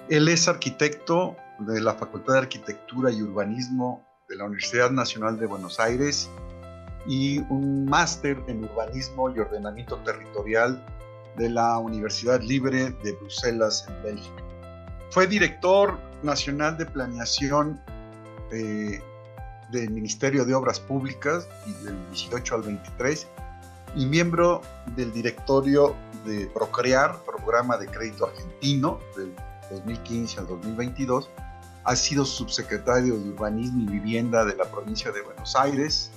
Él es arquitecto de la Facultad de Arquitectura y Urbanismo de la Universidad Nacional de Buenos Aires y un máster en Urbanismo y Ordenamiento Territorial de la Universidad Libre de Bruselas, en Bélgica. Fue director nacional de planeación del Ministerio de Obras Públicas del 18 al 23 y miembro del directorio de Procrear, programa de crédito argentino, del 2015 al 2022. Ha sido subsecretario de Urbanismo y Vivienda de la provincia de Buenos Aires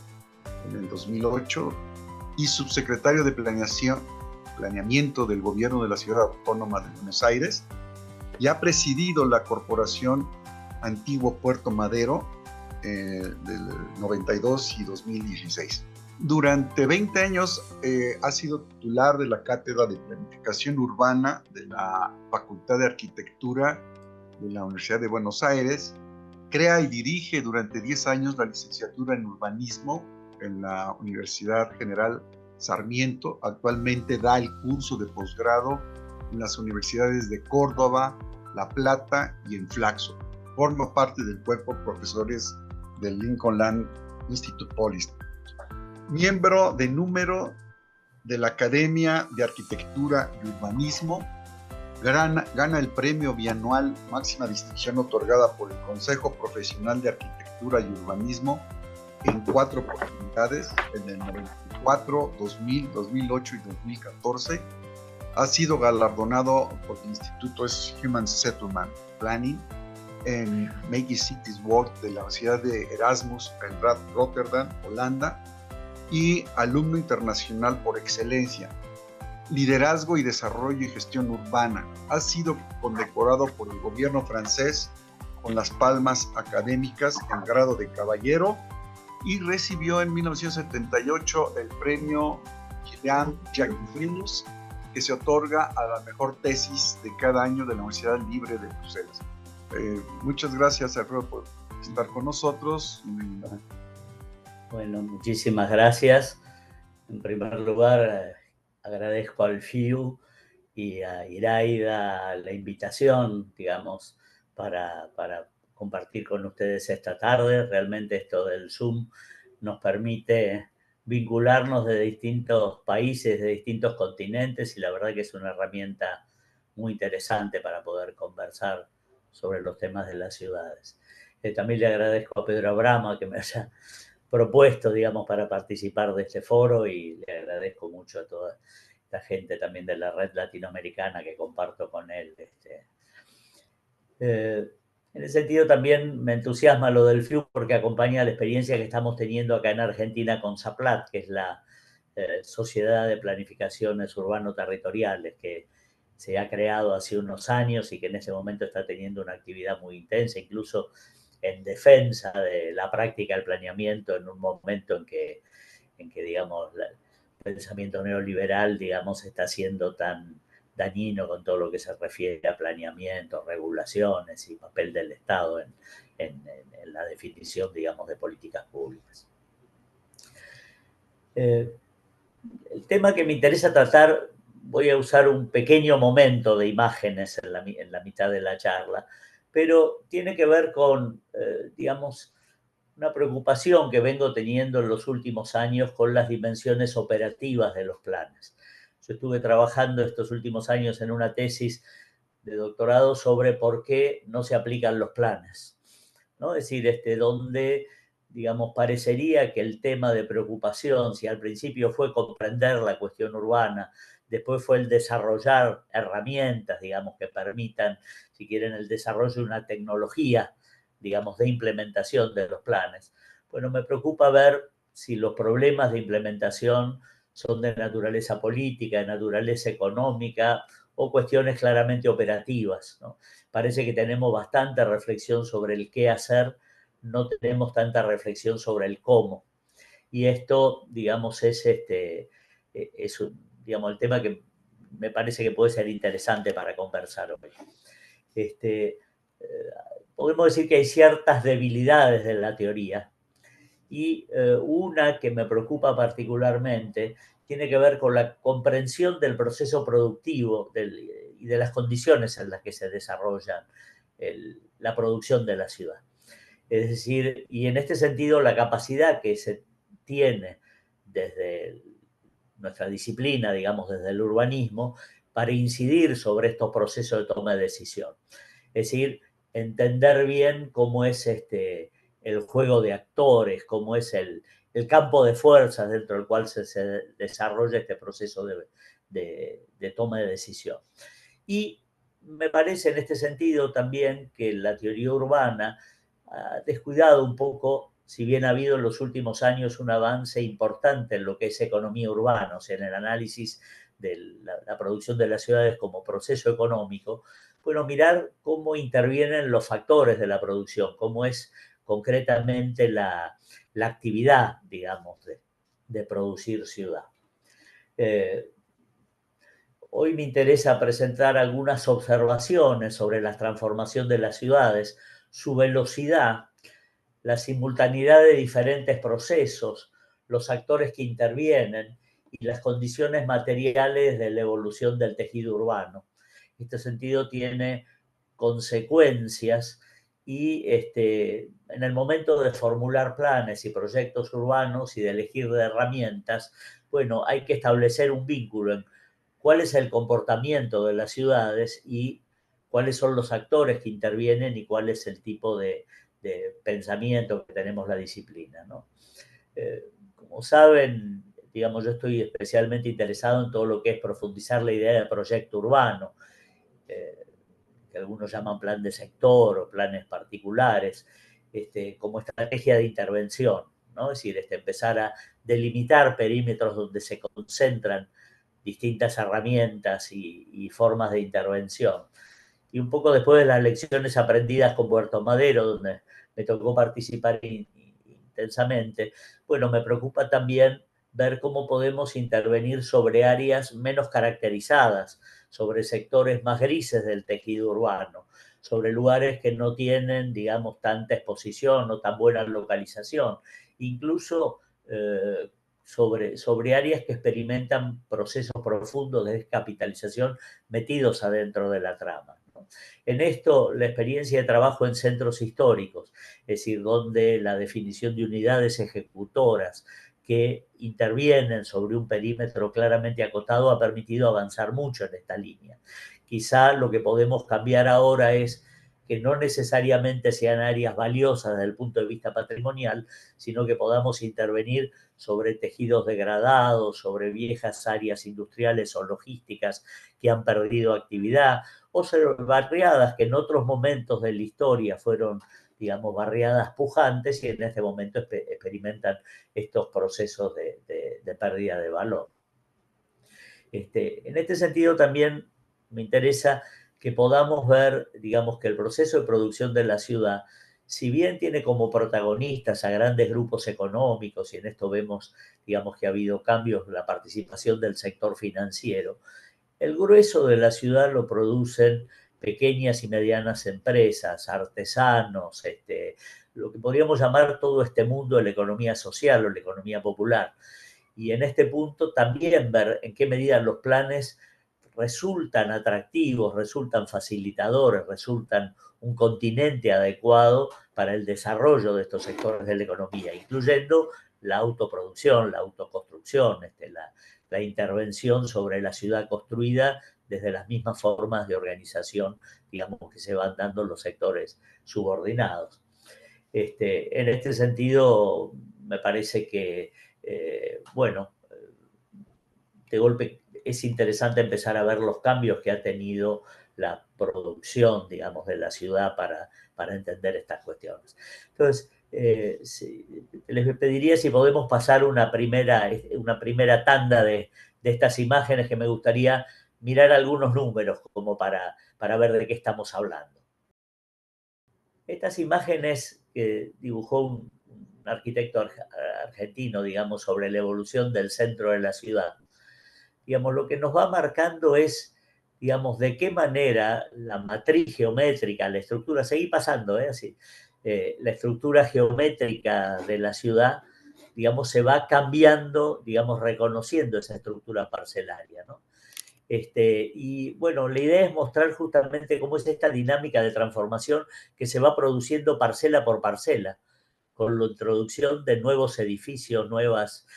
en el 2008 y subsecretario de Planeamiento del Gobierno de la Ciudad Autónoma de Buenos Aires, y ha presidido la Corporación Antiguo Puerto Madero del 92 y 2016. Durante 20 años ha sido titular de la Cátedra de Planificación Urbana de la Facultad de Arquitectura de la Universidad de Buenos Aires. Crea y dirige durante 10 años la licenciatura en Urbanismo en la Universidad General Sarmiento. Actualmente da el curso de posgrado en las universidades de Córdoba, La Plata y en Flaxo. Forma parte del cuerpo de profesores del Lincoln Land Institute Policy. Miembro de número de la Academia de Arquitectura y Urbanismo. Gana el premio bianual máxima distinción otorgada por el Consejo Profesional de Arquitectura y Urbanismo en 4 oportunidades, en el 94, 2000, 2008 y 2014. Ha sido galardonado por el Instituto Human Settlement Planning en Making Cities World de la Universidad de Erasmus en Rotterdam, Holanda, y alumno internacional por excelencia. Liderazgo y Desarrollo y Gestión Urbana. Ha sido condecorado por el gobierno francés con las palmas académicas en grado de caballero y recibió en 1978 el premio Jean-Jacques, que se otorga a la mejor tesis de cada año de la Universidad Libre de Bruselas. Muchas gracias, Alfredo, por estar con nosotros. Bueno, muchísimas gracias. En primer lugar, agradezco al FIU y a Iraida la invitación, digamos, para compartir con ustedes esta tarde. Realmente esto del Zoom nos permite vincularnos de distintos países, de distintos continentes, y la verdad que es una herramienta muy interesante para poder conversar sobre los temas de las ciudades. También le agradezco a Pedro Abrama que me haya propuesto, digamos, para participar de este foro, y le agradezco mucho a toda la gente también de la red latinoamericana que comparto con él. En ese sentido también me entusiasma lo del FIU porque acompaña la experiencia que estamos teniendo acá en Argentina con SAPLAT, que es la Sociedad de Planificaciones Urbano-Territoriales, que se ha creado hace unos años y que en ese momento está teniendo una actividad muy intensa, incluso en defensa de la práctica del planeamiento en un momento en que digamos, el pensamiento neoliberal, digamos, está siendo tan dañino con todo lo que se refiere a planeamiento, regulaciones y papel del Estado en la definición, digamos, de políticas públicas. El tema que me interesa tratar, voy a usar un pequeño momento de imágenes en la mitad de la charla, pero tiene que ver con, digamos, una preocupación que vengo teniendo en los últimos años con las dimensiones operativas de los planes. Yo estuve trabajando estos últimos años en una tesis de doctorado sobre por qué no se aplican los planes, ¿no? Es decir, donde, digamos, parecería que el tema de preocupación, si al principio fue comprender la cuestión urbana, después fue el desarrollar herramientas, digamos, que permitan, si quieren, el desarrollo de una tecnología, digamos, de implementación de los planes. Bueno, me preocupa ver si los problemas de implementación son de naturaleza política, de naturaleza económica o cuestiones claramente operativas, ¿no? Parece que tenemos bastante reflexión sobre el qué hacer, no tenemos tanta reflexión sobre el cómo. Y esto, digamos, es digamos, el tema que me parece que puede ser interesante para conversar hoy. Podemos decir que hay ciertas debilidades de la teoría Y una que me preocupa particularmente tiene que ver con la comprensión del proceso productivo y de las condiciones en las que se desarrolla la producción de la ciudad. Es decir, y en este sentido la capacidad que se tiene desde nuestra disciplina, digamos, desde el urbanismo, para incidir sobre estos procesos de toma de decisión. Es decir, entender bien cómo es el juego de actores, cómo es el campo de fuerzas dentro del cual se desarrolla este proceso de toma de decisión. Y me parece en este sentido también que la teoría urbana ha descuidado un poco, si bien ha habido en los últimos años un avance importante en lo que es economía urbana, o sea, en el análisis de la producción de las ciudades como proceso económico, bueno, mirar cómo intervienen los factores de la producción, cómo es concretamente la actividad, digamos, de producir ciudad. Hoy me interesa presentar algunas observaciones sobre la transformación de las ciudades, su velocidad, la simultaneidad de diferentes procesos, los actores que intervienen y las condiciones materiales de la evolución del tejido urbano. Este sentido tiene consecuencias y en el momento de formular planes y proyectos urbanos y de elegir de herramientas, bueno, hay que establecer un vínculo en cuál es el comportamiento de las ciudades y cuáles son los actores que intervienen y cuál es el tipo de pensamiento que tenemos la disciplina, ¿no? Como saben, digamos, yo estoy especialmente interesado en todo lo que es profundizar la idea de proyecto urbano, que algunos llaman plan de sector o planes particulares, como estrategia de intervención, ¿no? Es decir, empezar a delimitar perímetros donde se concentran distintas herramientas y formas de intervención. Y un poco después de las lecciones aprendidas con Puerto Madero, donde me tocó participar intensamente, bueno, me preocupa también ver cómo podemos intervenir sobre áreas menos caracterizadas, sobre sectores más grises del tejido urbano, sobre lugares que no tienen, digamos, tanta exposición o tan buena localización, incluso sobre áreas que experimentan procesos profundos de descapitalización metidos adentro de la trama. En esto, la experiencia de trabajo en centros históricos, es decir, donde la definición de unidades ejecutoras que intervienen sobre un perímetro claramente acotado ha permitido avanzar mucho en esta línea. Quizá lo que podemos cambiar ahora es que no necesariamente sean áreas valiosas desde el punto de vista patrimonial, sino que podamos intervenir sobre tejidos degradados, sobre viejas áreas industriales o logísticas que han perdido actividad, o sobre barriadas que en otros momentos de la historia fueron, digamos, barriadas pujantes y en este momento experimentan estos procesos de pérdida de valor. En este sentido también me interesa que podamos ver, digamos, que el proceso de producción de la ciudad, si bien tiene como protagonistas a grandes grupos económicos, y en esto vemos, digamos, que ha habido cambios en la participación del sector financiero, el grueso de la ciudad lo producen pequeñas y medianas empresas, artesanos, lo que podríamos llamar todo este mundo de la economía social o la economía popular. Y en este punto también ver en qué medida los planes resultan atractivos, resultan facilitadores, resultan un continente adecuado para el desarrollo de estos sectores de la economía, incluyendo la autoproducción, la autoconstrucción, la intervención sobre la ciudad construida desde las mismas formas de organización, digamos, que se van dando en los sectores subordinados. En este sentido, me parece que, bueno, de golpe es interesante empezar a ver los cambios que ha tenido la producción, digamos, de la ciudad para entender estas cuestiones. Entonces, les pediría si podemos pasar una primera tanda de estas imágenes, que me gustaría mirar algunos números como para ver de qué estamos hablando. Estas imágenes que dibujó un arquitecto argentino, digamos, sobre la evolución del centro de la ciudad, digamos, lo que nos va marcando es, digamos, de qué manera la matriz geométrica, la estructura, seguí pasando, así, la estructura geométrica de la ciudad, digamos, se va cambiando, digamos, reconociendo esa estructura parcelaria, ¿no? Y bueno, la idea es mostrar justamente cómo es esta dinámica de transformación que se va produciendo parcela por parcela, con la introducción de nuevos edificios, nuevas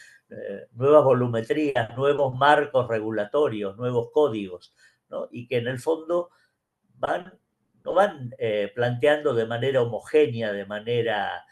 volumetrías, nuevos marcos regulatorios, nuevos códigos, ¿no? Y que en el fondo no van planteando de manera homogénea, de manera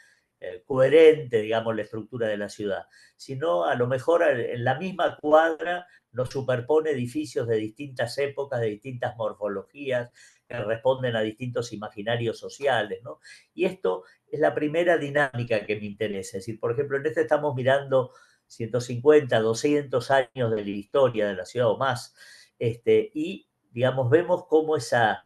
coherente, digamos, la estructura de la ciudad, sino a lo mejor en la misma cuadra nos superpone edificios de distintas épocas, de distintas morfologías, que responden a distintos imaginarios sociales, ¿no? Y esto es la primera dinámica que me interesa. Es decir, por ejemplo, en este estamos mirando 150, 200 años de la historia de la ciudad o más, y, digamos, vemos cómo esa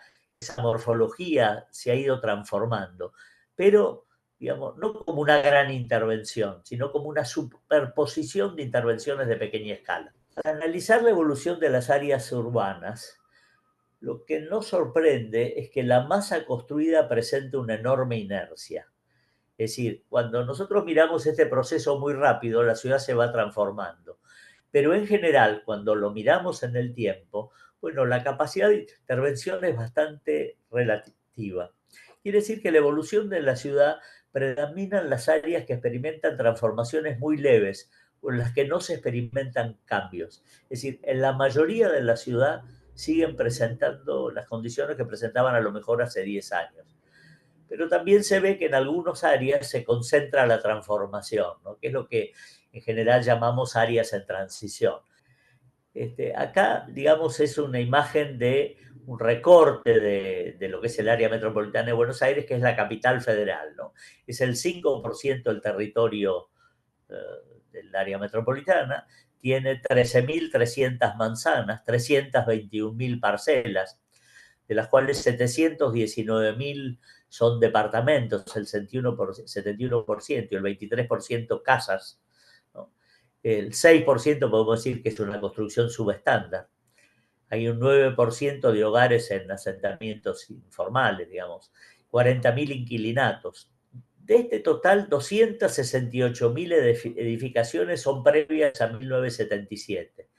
morfología se ha ido transformando, pero, digamos, no como una gran intervención, sino como una superposición de intervenciones de pequeña escala. Al analizar la evolución de las áreas urbanas, lo que nos sorprende es que la masa construida presenta una enorme inercia. Es decir, cuando nosotros miramos este proceso muy rápido, la ciudad se va transformando. Pero en general, cuando lo miramos en el tiempo, bueno, la capacidad de intervención es bastante relativa. Quiere decir que la evolución de la ciudad predominan las áreas que experimentan transformaciones muy leves o en las que no se experimentan cambios. Es decir, en la mayoría de la ciudad siguen presentando las condiciones que presentaban a lo mejor hace 10 años. Pero también se ve que en algunas áreas se concentra la transformación, ¿no? Que es lo que en general llamamos áreas en transición. Acá, digamos, es una imagen de un recorte de lo que es el área metropolitana de Buenos Aires, que es la capital federal, ¿no? Es el 5% del territorio eh, del área metropolitana, tiene 13.300 manzanas, 321.000 parcelas, de las cuales 719.000 son departamentos, el 71% y el 23% casas, ¿no? El 6% podemos decir que es una construcción subestándar. Hay un 9% de hogares en asentamientos informales, digamos, 40.000 inquilinatos. De este total, 268.000 edificaciones son previas a 1977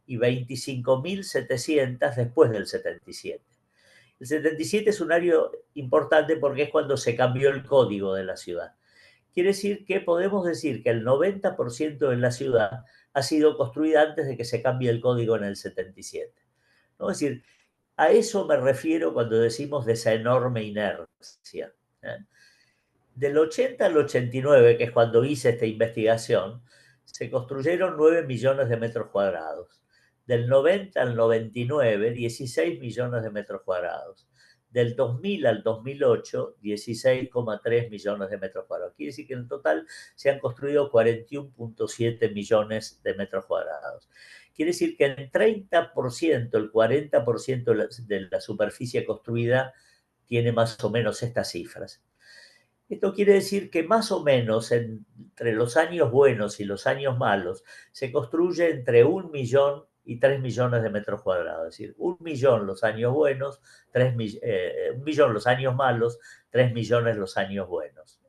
y 25.700 después del 77. El 77 es un año importante porque es cuando se cambió el código de la ciudad. Quiere decir que podemos decir que el 90% de la ciudad ha sido construida antes de que se cambie el código en el 77. ¿No? Es decir, a eso me refiero cuando decimos de esa enorme inercia. Del 80 al 89, que es cuando hice esta investigación, se construyeron 9 millones de metros cuadrados. Del 90 al 99, 16 millones de metros cuadrados. Del 2000 al 2008, 16,3 millones de metros cuadrados. Quiere decir que en total se han construido 41,7 millones de metros cuadrados. Quiere decir que el 30%, el 40% de la superficie construida tiene más o menos estas cifras. Esto quiere decir que más o menos entre los años buenos y los años malos se construye entre 1 millón y 3 millones de metros cuadrados. Es decir, 1 millón los años buenos, 1 millón los años malos, 3 millones los años buenos.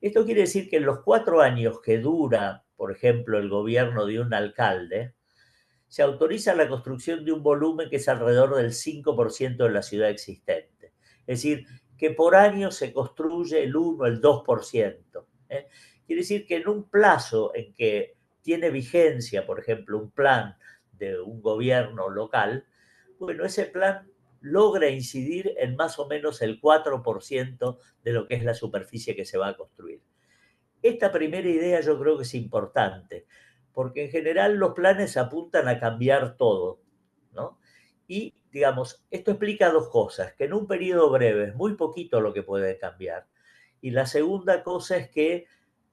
Esto quiere decir que en los 4 años que dura, por ejemplo, el gobierno de un alcalde, se autoriza la construcción de un volumen que es alrededor del 5% de la ciudad existente. Es decir, que por año se construye el 1, el 2%. Quiere decir que en un plazo en que tiene vigencia, por ejemplo, un plan de un gobierno local, bueno, ese plan logra incidir en más o menos el 4% de lo que es la superficie que se va a construir. Esta primera idea yo creo que es importante, porque en general los planes apuntan a cambiar todo, ¿no? Y, digamos, esto explica dos cosas, que en un periodo breve es muy poquito lo que puede cambiar. Y la segunda cosa es que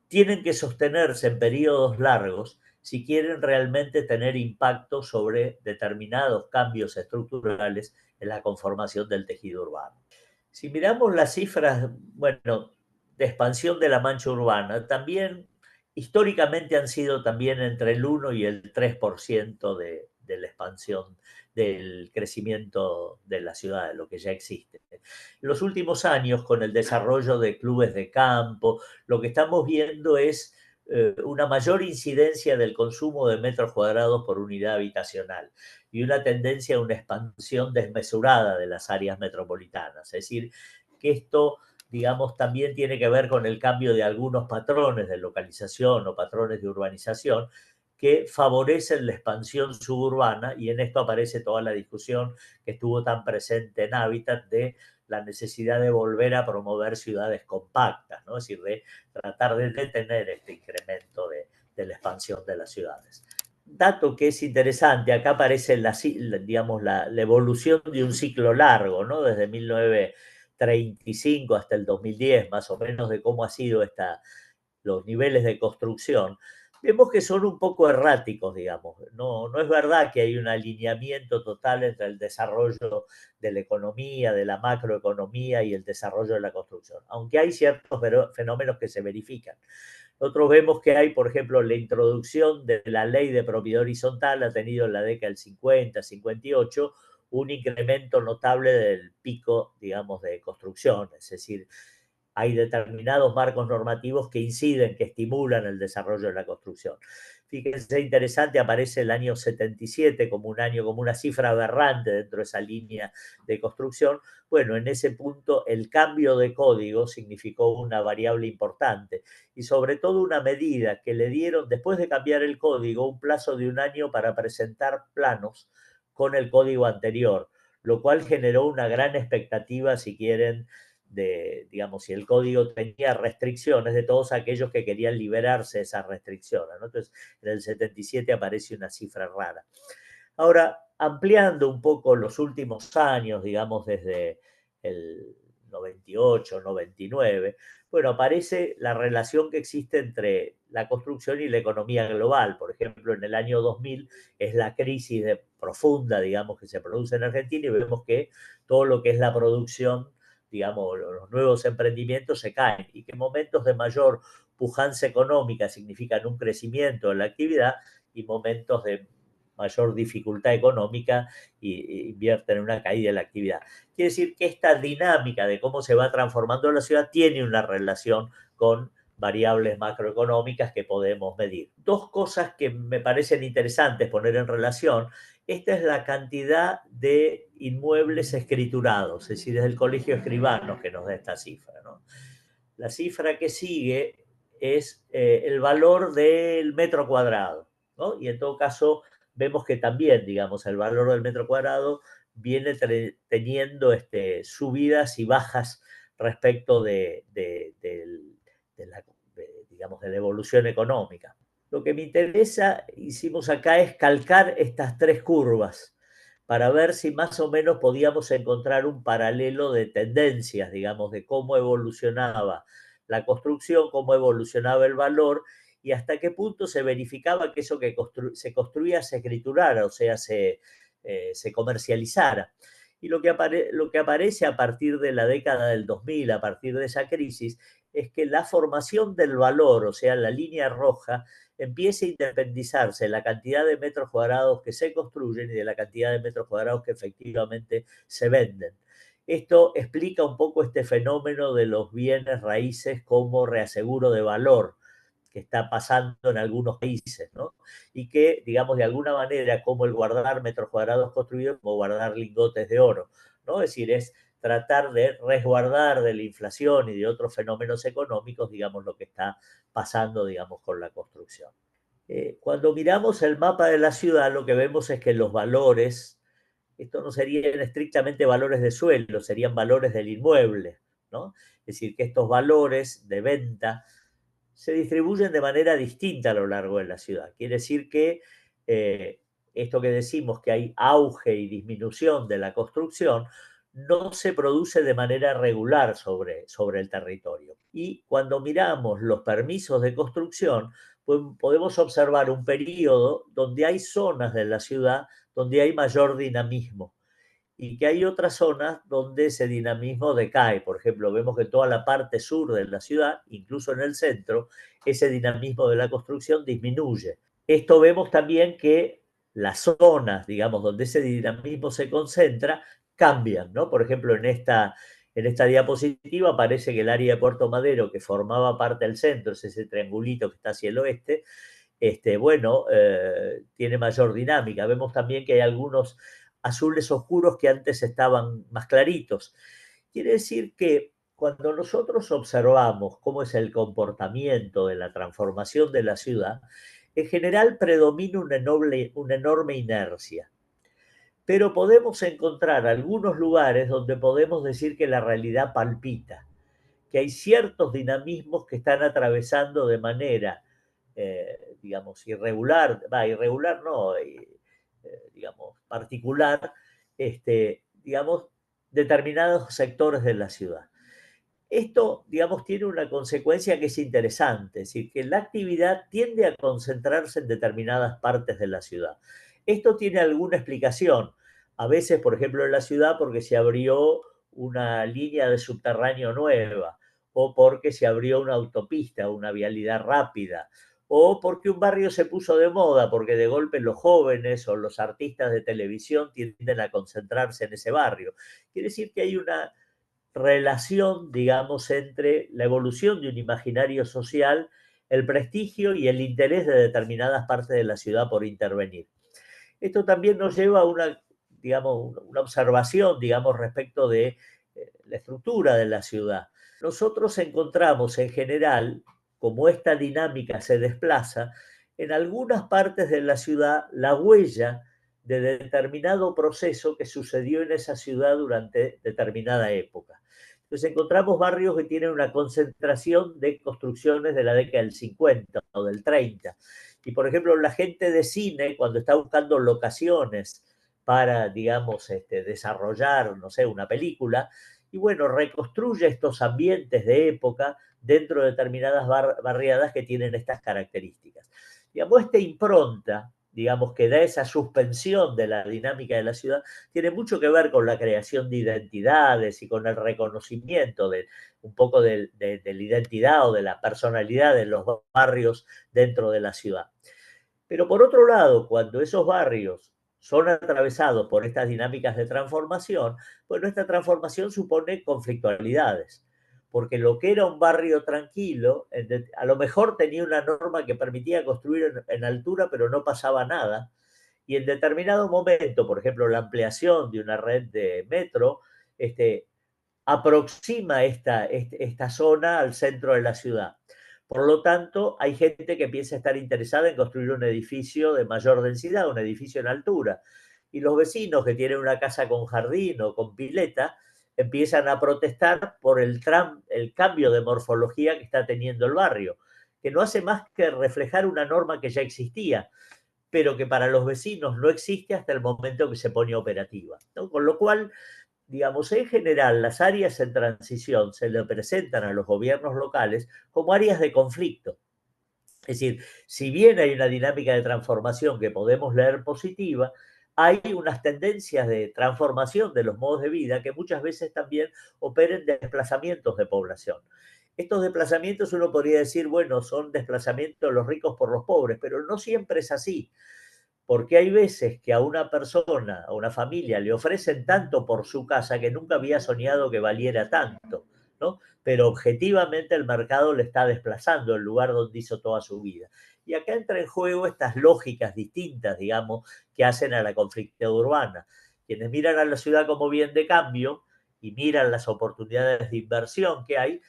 tienen que sostenerse en periodos largos si quieren realmente tener impacto sobre determinados cambios estructurales en la conformación del tejido urbano. Si miramos las cifras, bueno, de expansión de la mancha urbana, también históricamente han sido también entre el 1 y el 3% de la expansión del crecimiento de la ciudad, de lo que ya existe. En los últimos años, con el desarrollo de clubes de campo, lo que estamos viendo es una mayor incidencia del consumo de metros cuadrados por unidad habitacional y una tendencia a una expansión desmesurada de las áreas metropolitanas. Es decir, que esto, digamos, también tiene que ver con el cambio de algunos patrones de localización o patrones de urbanización que favorecen la expansión suburbana, y en esto aparece toda la discusión que estuvo tan presente en Hábitat de la necesidad de volver a promover ciudades compactas, ¿no? Es decir, de tratar de detener este incremento de la expansión de las ciudades. Dato que es interesante, acá aparece digamos, la evolución de un ciclo largo, ¿no? Desde 1935 hasta el 2010, más o menos, de cómo ha sido los niveles de construcción. Vemos que son un poco erráticos, digamos. No es verdad que hay un alineamiento total entre el desarrollo de la economía, de la macroeconomía y el desarrollo de la construcción, aunque hay ciertos fenómenos que se verifican. Nosotros vemos que hay, por ejemplo, la introducción de la ley de propiedad horizontal, ha tenido en la década del 50, 58, un incremento notable del pico, digamos, de construcción. Es decir, hay determinados marcos normativos que inciden, que estimulan el desarrollo de la construcción. Fíjense, interesante, aparece el año 77 como un año, como una cifra aberrante dentro de esa línea de construcción. Bueno, en ese punto el cambio de código significó una variable importante y sobre todo una medida que le dieron, después de cambiar el código, un plazo de un año para presentar planos con el código anterior, lo cual generó una gran expectativa, si quieren, digamos, si el código tenía restricciones, de todos aquellos que querían liberarse de esas restricciones, ¿no? Entonces, en el 77 aparece una cifra rara. Ahora, ampliando un poco los últimos años, digamos, desde el 98, 99, bueno, aparece la relación que existe entre la construcción y la economía global. Por ejemplo, en el año 2000 es la crisis profunda, digamos, que se produce en Argentina y vemos que todo lo que es la producción, digamos, los nuevos emprendimientos se caen y que momentos de mayor pujanza económica significan un crecimiento de la actividad y momentos de mayor dificultad económica y invierten en una caída de la actividad. Quiere decir que esta dinámica de cómo se va transformando la ciudad tiene una relación con variables macroeconómicas que podemos medir. Dos cosas que me parecen interesantes poner en relación. Esta es la cantidad de inmuebles escriturados, es decir, es el Colegio de Escribanos que nos da esta cifra, ¿no? La cifra que sigue es el valor del metro cuadrado, ¿no? Y en todo caso vemos que también, digamos, el valor del metro cuadrado viene teniendo subidas y bajas respecto digamos, de la evolución económica. Lo que me interesa, hicimos acá, es calcar estas tres curvas para ver si más o menos podíamos encontrar un paralelo de tendencias, digamos, de cómo evolucionaba la construcción, cómo evolucionaba el valor y hasta qué punto se verificaba que eso que se construía se escriturara, o sea, se comercializara. Y lo que aparece a partir de la década del 2000, a partir de esa crisis, es que la formación del valor, o sea, la línea roja, empieza a independizarse de la cantidad de metros cuadrados que se construyen y de la cantidad de metros cuadrados que efectivamente se venden. Esto explica un poco este fenómeno de los bienes raíces como reaseguro de valor que está pasando en algunos países, ¿no? Y que, digamos, de alguna manera, como el guardar metros cuadrados construidos, como guardar lingotes de oro, ¿no? Es decir, es tratar de resguardar de la inflación y de otros fenómenos económicos, digamos, lo que está pasando, digamos, con la construcción. Cuando miramos el mapa de la ciudad, lo que vemos es que los valores, esto no serían estrictamente valores de suelo, serían valores del inmueble, ¿no? Es decir, que estos valores de venta se distribuyen de manera distinta a lo largo de la ciudad. Quiere decir que esto que decimos que hay auge y disminución de la construcción no se produce de manera regular sobre el territorio. Y cuando miramos los permisos de construcción, pues podemos observar un periodo donde hay zonas de la ciudad donde hay mayor dinamismo y que hay otras zonas donde ese dinamismo decae. Por ejemplo, vemos que toda la parte sur de la ciudad, incluso en el centro, ese dinamismo de la construcción disminuye. Esto vemos también que las zonas, digamos, donde ese dinamismo se concentra, cambian, ¿no? Por ejemplo, en esta diapositiva aparece que el área de Puerto Madero, que formaba parte del centro, es ese triangulito que está hacia el oeste, bueno, tiene mayor dinámica. Vemos también que hay algunos azules oscuros que antes estaban más claritos. Quiere decir que cuando nosotros observamos cómo es el comportamiento de la transformación de la ciudad, en general predomina una enorme inercia. Pero podemos encontrar algunos lugares donde podemos decir que la realidad palpita, que hay ciertos dinamismos que están atravesando de manera, digamos, irregular no, digamos, particular, digamos, determinados sectores de la ciudad. Esto, digamos, tiene una consecuencia que es interesante, es decir, que la actividad tiende a concentrarse en determinadas partes de la ciudad. Esto tiene alguna explicación. A veces, por ejemplo, en la ciudad porque se abrió una línea de subterráneo nueva, o porque se abrió una autopista, una vialidad rápida, o porque un barrio se puso de moda, porque de golpe los jóvenes o los artistas de televisión tienden a concentrarse en ese barrio. Quiere decir que hay una relación, digamos, entre la evolución de un imaginario social, el prestigio y el interés de determinadas partes de la ciudad por intervenir. Esto también nos lleva a una, digamos, una observación, digamos, respecto de la estructura de la ciudad. Nosotros encontramos en general, como esta dinámica se desplaza, en algunas partes de la ciudad la huella de determinado proceso que sucedió en esa ciudad durante determinada época. Entonces encontramos barrios que tienen una concentración de construcciones de la década del 50 o del 30. Y por ejemplo, la gente de cine, cuando está buscando locaciones para, digamos, desarrollar, no sé, una película, y bueno, reconstruye estos ambientes de época dentro de determinadas barriadas que tienen estas características. Digamos, esta impronta, digamos, que da esa suspensión de la dinámica de la ciudad, tiene mucho que ver con la creación de identidades y con el reconocimiento de un poco de la identidad o de la personalidad de los barrios dentro de la ciudad. Pero por otro lado, cuando esos barrios son atravesados por estas dinámicas de transformación, bueno, esta transformación supone conflictualidades, porque lo que era un barrio tranquilo, a lo mejor tenía una norma que permitía construir en altura, pero no pasaba nada, y en determinado momento, por ejemplo, la ampliación de una red de metro, aproxima esta zona al centro de la ciudad. Por lo tanto, hay gente que empieza a estar interesada en construir un edificio de mayor densidad, un edificio en altura. Y los vecinos que tienen una casa con jardín o con pileta empiezan a protestar por el cambio de morfología que está teniendo el barrio, que no hace más que reflejar una norma que ya existía, pero que para los vecinos no existe hasta el momento que se pone operativa, ¿no? Con lo cual, digamos, en general, las áreas en transición se le presentan a los gobiernos locales como áreas de conflicto. Es decir, si bien hay una dinámica de transformación que podemos leer positiva, hay unas tendencias de transformación de los modos de vida que muchas veces también operen desplazamientos de población. Estos desplazamientos uno podría decir, bueno, son desplazamientos de los ricos por los pobres, pero no siempre es así. Porque hay veces que a una persona, a una familia, le ofrecen tanto por su casa que nunca había soñado que valiera tanto, ¿no? Pero objetivamente el mercado le está desplazando el lugar donde hizo toda su vida. Y acá entra en juego estas lógicas distintas, digamos, que hacen a la conflictividad urbana. Quienes miran a la ciudad como bien de cambio y miran las oportunidades de inversión que hay,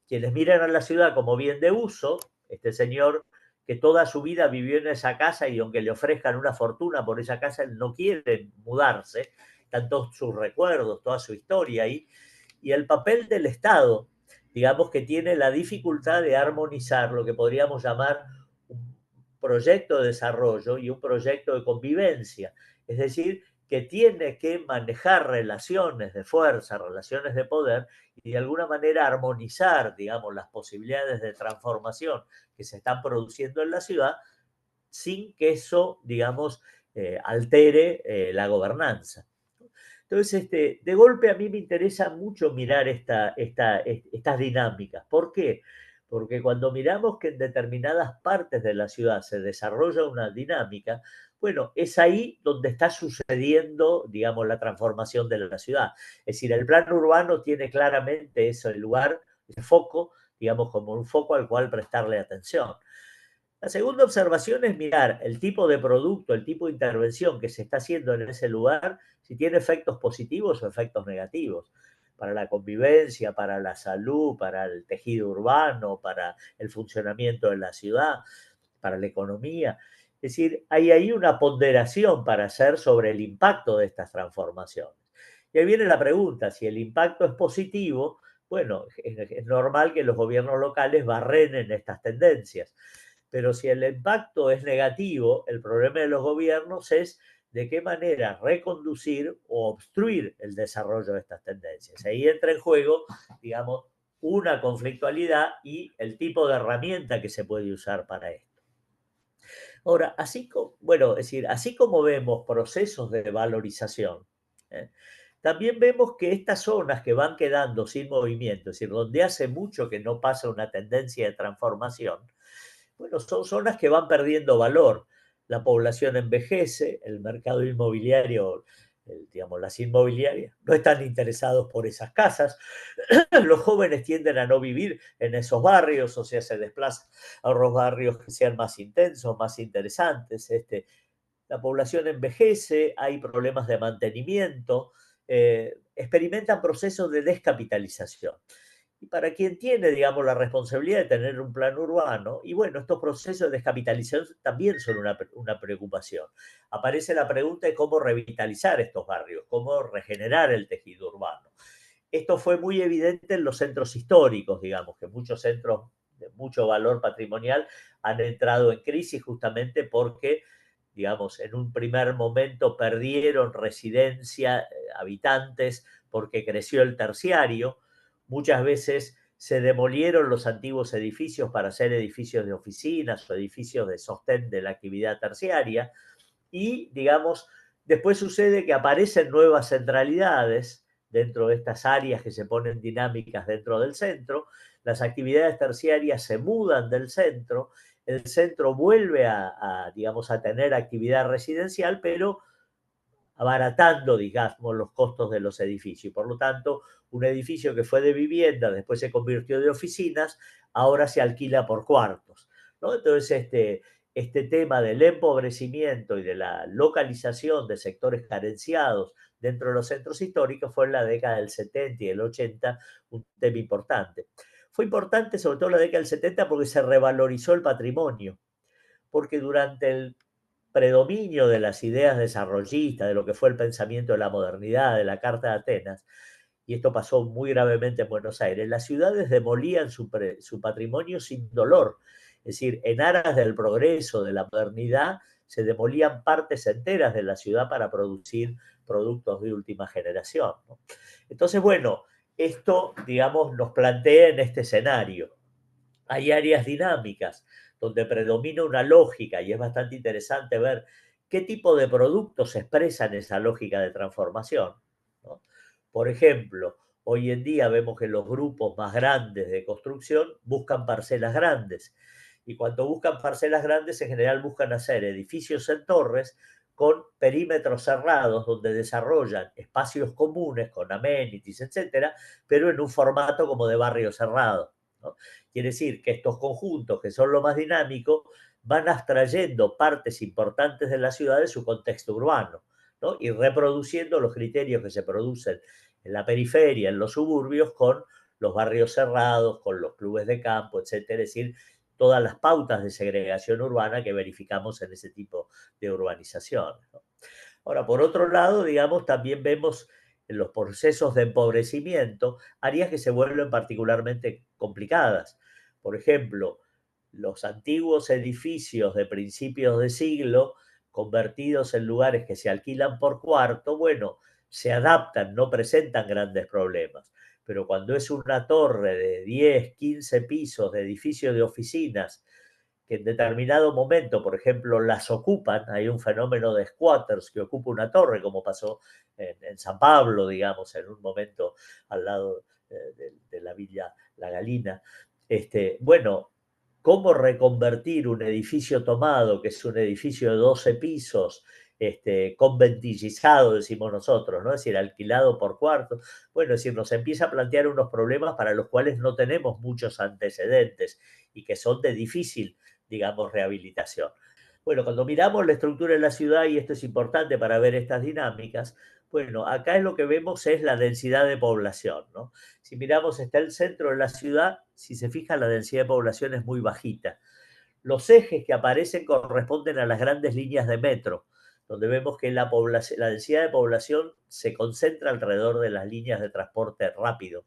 quienes miran a la ciudad como bien de uso, este señor que toda su vida vivió en esa casa y aunque le ofrezcan una fortuna por esa casa, él no quiere mudarse, están todos sus recuerdos, toda su historia ahí, y el papel del Estado, digamos que tiene la dificultad de armonizar lo que podríamos llamar un proyecto de desarrollo y un proyecto de convivencia, es decir, que tiene que manejar relaciones de fuerza, relaciones de poder y de alguna manera armonizar, digamos, las posibilidades de transformación que se están produciendo en la ciudad sin que eso, digamos, altere la gobernanza. Entonces, de golpe a mí me interesa mucho mirar estas dinámicas. ¿Por qué? porque cuando miramos que en determinadas partes de la ciudad se desarrolla una dinámica, bueno, es ahí donde está sucediendo, digamos, la transformación de la ciudad. Es decir, el plan urbano tiene claramente ese lugar, ese foco, digamos, como un foco al cual prestarle atención. La segunda observación es mirar el tipo de producto, el tipo de intervención que se está haciendo en ese lugar, si tiene efectos positivos o efectos negativos para la convivencia, para la salud, para el tejido urbano, para el funcionamiento de la ciudad, para la economía. Es decir, hay ahí una ponderación para hacer sobre el impacto de estas transformaciones. Y ahí viene la pregunta, si el impacto es positivo, bueno, es normal que los gobiernos locales barrenen estas tendencias. Pero si el impacto es negativo, el problema de los gobiernos es de qué manera reconducir o obstruir el desarrollo de estas tendencias. Ahí entra en juego, digamos, una conflictualidad y el tipo de herramienta que se puede usar para esto. Ahora, así como, bueno, es decir, así como vemos procesos de valorización, ¿eh? También vemos que estas zonas que van quedando sin movimiento, es decir, donde hace mucho que no pasa una tendencia de transformación, bueno, son zonas que van perdiendo valor. La población envejece, el mercado inmobiliario, digamos, las inmobiliarias no están interesados por esas casas. Los jóvenes tienden a no vivir en esos barrios, o sea, se desplazan a otros barrios que sean más intensos, más interesantes. La población envejece, hay problemas de mantenimiento, experimentan procesos de descapitalización. Y para quien tiene, digamos, la responsabilidad de tener un plan urbano, y bueno, estos procesos de descapitalización también son una preocupación. Aparece la pregunta de cómo revitalizar estos barrios, cómo regenerar el tejido urbano. Esto fue muy evidente en los centros históricos, digamos, que muchos centros de mucho valor patrimonial han entrado en crisis justamente porque, digamos, en un primer momento perdieron residencia, habitantes, porque creció el terciario. Muchas veces se demolieron los antiguos edificios para hacer edificios de oficinas o edificios de sostén de la actividad terciaria y, digamos, después sucede que aparecen nuevas centralidades dentro de estas áreas que se ponen dinámicas dentro del centro, las actividades terciarias se mudan del centro, el centro vuelve digamos, a tener actividad residencial, pero abaratando, digamos, los costos de los edificios. Por lo tanto, un edificio que fue de vivienda, después se convirtió de oficinas, ahora se alquila por cuartos, ¿no? Entonces, este tema del empobrecimiento y de la localización de sectores carenciados dentro de los centros históricos fue en la década del 70 y el 80 un tema importante. Fue importante sobre todo en la década del 70 porque se revalorizó el patrimonio, porque durante el predominio de las ideas desarrollistas, de lo que fue el pensamiento de la modernidad, de la Carta de Atenas, y esto pasó muy gravemente en Buenos Aires, las ciudades demolían su patrimonio sin dolor. Es decir, en aras del progreso, de la modernidad, se demolían partes enteras de la ciudad para producir productos de última generación, ¿no? Entonces, bueno, esto, digamos, nos plantea en este escenario. Hay áreas dinámicas donde predomina una lógica y es bastante interesante ver qué tipo de productos expresan esa lógica de transformación, ¿no? Por ejemplo, hoy en día vemos que los grupos más grandes de construcción buscan parcelas grandes y cuando buscan parcelas grandes en general buscan hacer edificios en torres con perímetros cerrados donde desarrollan espacios comunes con amenities, etcétera, pero en un formato como de barrio cerrado, ¿no? Quiere decir que estos conjuntos, que son lo más dinámico, van abstrayendo partes importantes de la ciudad de su contexto urbano, ¿no? Y reproduciendo los criterios que se producen en la periferia, en los suburbios, con los barrios cerrados, con los clubes de campo, etcétera. Es decir, todas las pautas de segregación urbana que verificamos en ese tipo de urbanización, ¿no? Ahora, por otro lado, digamos, también vemos en los procesos de empobrecimiento áreas que se vuelven particularmente complicadas. Por ejemplo, los antiguos edificios de principios de siglo convertidos en lugares que se alquilan por cuarto, bueno, se adaptan, no presentan grandes problemas. Pero cuando es una torre de 10, 15 pisos de edificio de oficinas que en determinado momento, por ejemplo, las ocupan, hay un fenómeno de squatters que ocupa una torre, como pasó en San Pablo, digamos, en un momento al lado de la Villa La Galina, bueno, cómo reconvertir un edificio tomado, que es un edificio de 12 pisos, conventillizado, decimos nosotros, ¿no? Es decir, alquilado por cuarto. Bueno, es decir, nos empieza a plantear unos problemas para los cuales no tenemos muchos antecedentes y que son de difícil, digamos, rehabilitación. Bueno, cuando miramos la estructura de la ciudad, y esto es importante para ver estas dinámicas, bueno, acá es lo que vemos es la densidad de población, ¿no? Si miramos, está el centro de la ciudad, si se fija, la densidad de población es muy bajita. Los ejes que aparecen corresponden a las grandes líneas de metro, donde vemos que la densidad de población se concentra alrededor de las líneas de transporte rápido.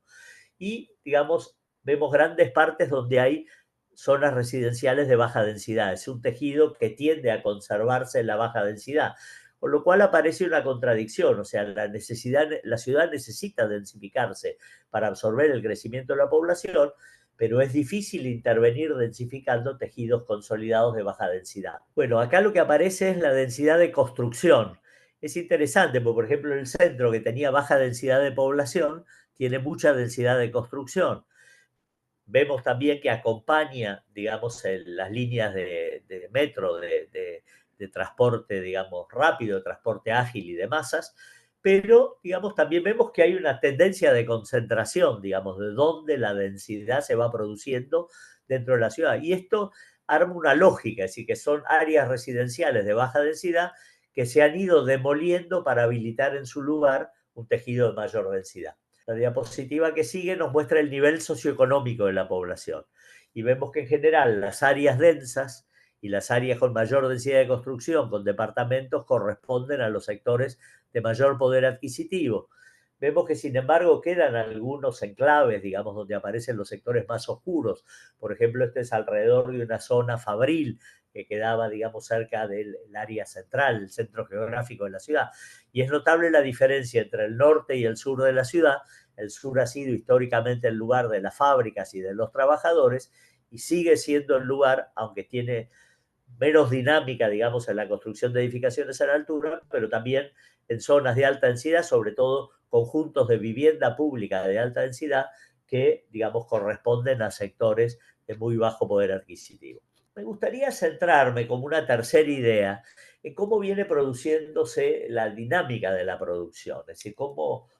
Y, digamos, vemos grandes partes donde hay zonas residenciales de baja densidad. Es un tejido que tiende a conservarse en la baja densidad, con lo cual aparece una contradicción, o sea, la ciudad necesita densificarse para absorber el crecimiento de la población, pero es difícil intervenir densificando tejidos consolidados de baja densidad. Bueno, acá lo que aparece es la densidad de construcción. Es interesante, porque por ejemplo el centro, que tenía baja densidad de población, tiene mucha densidad de construcción. Vemos también que acompaña, digamos, las líneas de metro, de transporte, digamos, rápido, de transporte ágil y de masas, pero, digamos, también vemos que hay una tendencia de concentración, digamos, de dónde la densidad se va produciendo dentro de la ciudad. Y esto arma una lógica, es decir, que son áreas residenciales de baja densidad que se han ido demoliendo para habilitar en su lugar un tejido de mayor densidad. La diapositiva que sigue nos muestra el nivel socioeconómico de la población. Y vemos que en general las áreas densas y las áreas con mayor densidad de construcción, con departamentos, corresponden a los sectores de mayor poder adquisitivo. Vemos que, sin embargo, quedan algunos enclaves, digamos, donde aparecen los sectores más oscuros. Por ejemplo, este es alrededor de una zona fabril que quedaba, digamos, cerca del área central, el centro geográfico de la ciudad. Y es notable la diferencia entre el norte y el sur de la ciudad. El sur ha sido históricamente el lugar de las fábricas y de los trabajadores, y sigue siendo el lugar, aunque tiene menos dinámica, digamos, en la construcción de edificaciones a la altura, pero también en zonas de alta densidad, sobre todo conjuntos de vivienda pública de alta densidad que, digamos, corresponden a sectores de muy bajo poder adquisitivo. Me gustaría centrarme como una tercera idea en cómo viene produciéndose la dinámica de la producción, es decir, cómo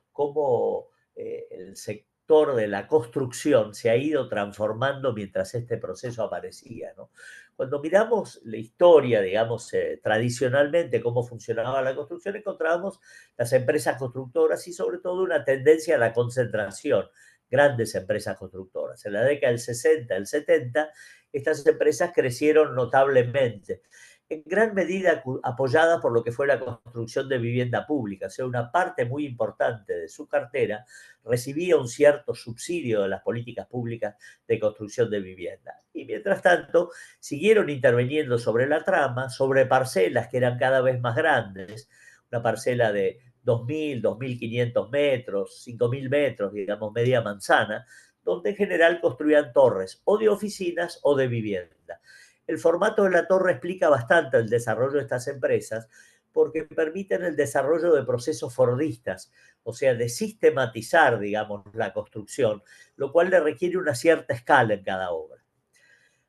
el sector de la construcción se ha ido transformando mientras este proceso aparecía, ¿no? Cuando miramos la historia, digamos, tradicionalmente cómo funcionaba la construcción, encontramos las empresas constructoras y sobre todo una tendencia a la concentración, grandes empresas constructoras. En la década del 60, el 70, estas empresas crecieron notablemente, en gran medida apoyada por lo que fue la construcción de vivienda pública. O sea, una parte muy importante de su cartera recibía un cierto subsidio de las políticas públicas de construcción de vivienda. Y mientras tanto, siguieron interviniendo sobre la trama, sobre parcelas que eran cada vez más grandes, una parcela de 2.000, 2.500 metros, 5.000 metros, digamos, media manzana, donde en general construían torres o de oficinas o de vivienda. El formato de la torre explica bastante el desarrollo de estas empresas porque permiten el desarrollo de procesos fordistas, o sea, de sistematizar, digamos, la construcción, lo cual le requiere una cierta escala en cada obra.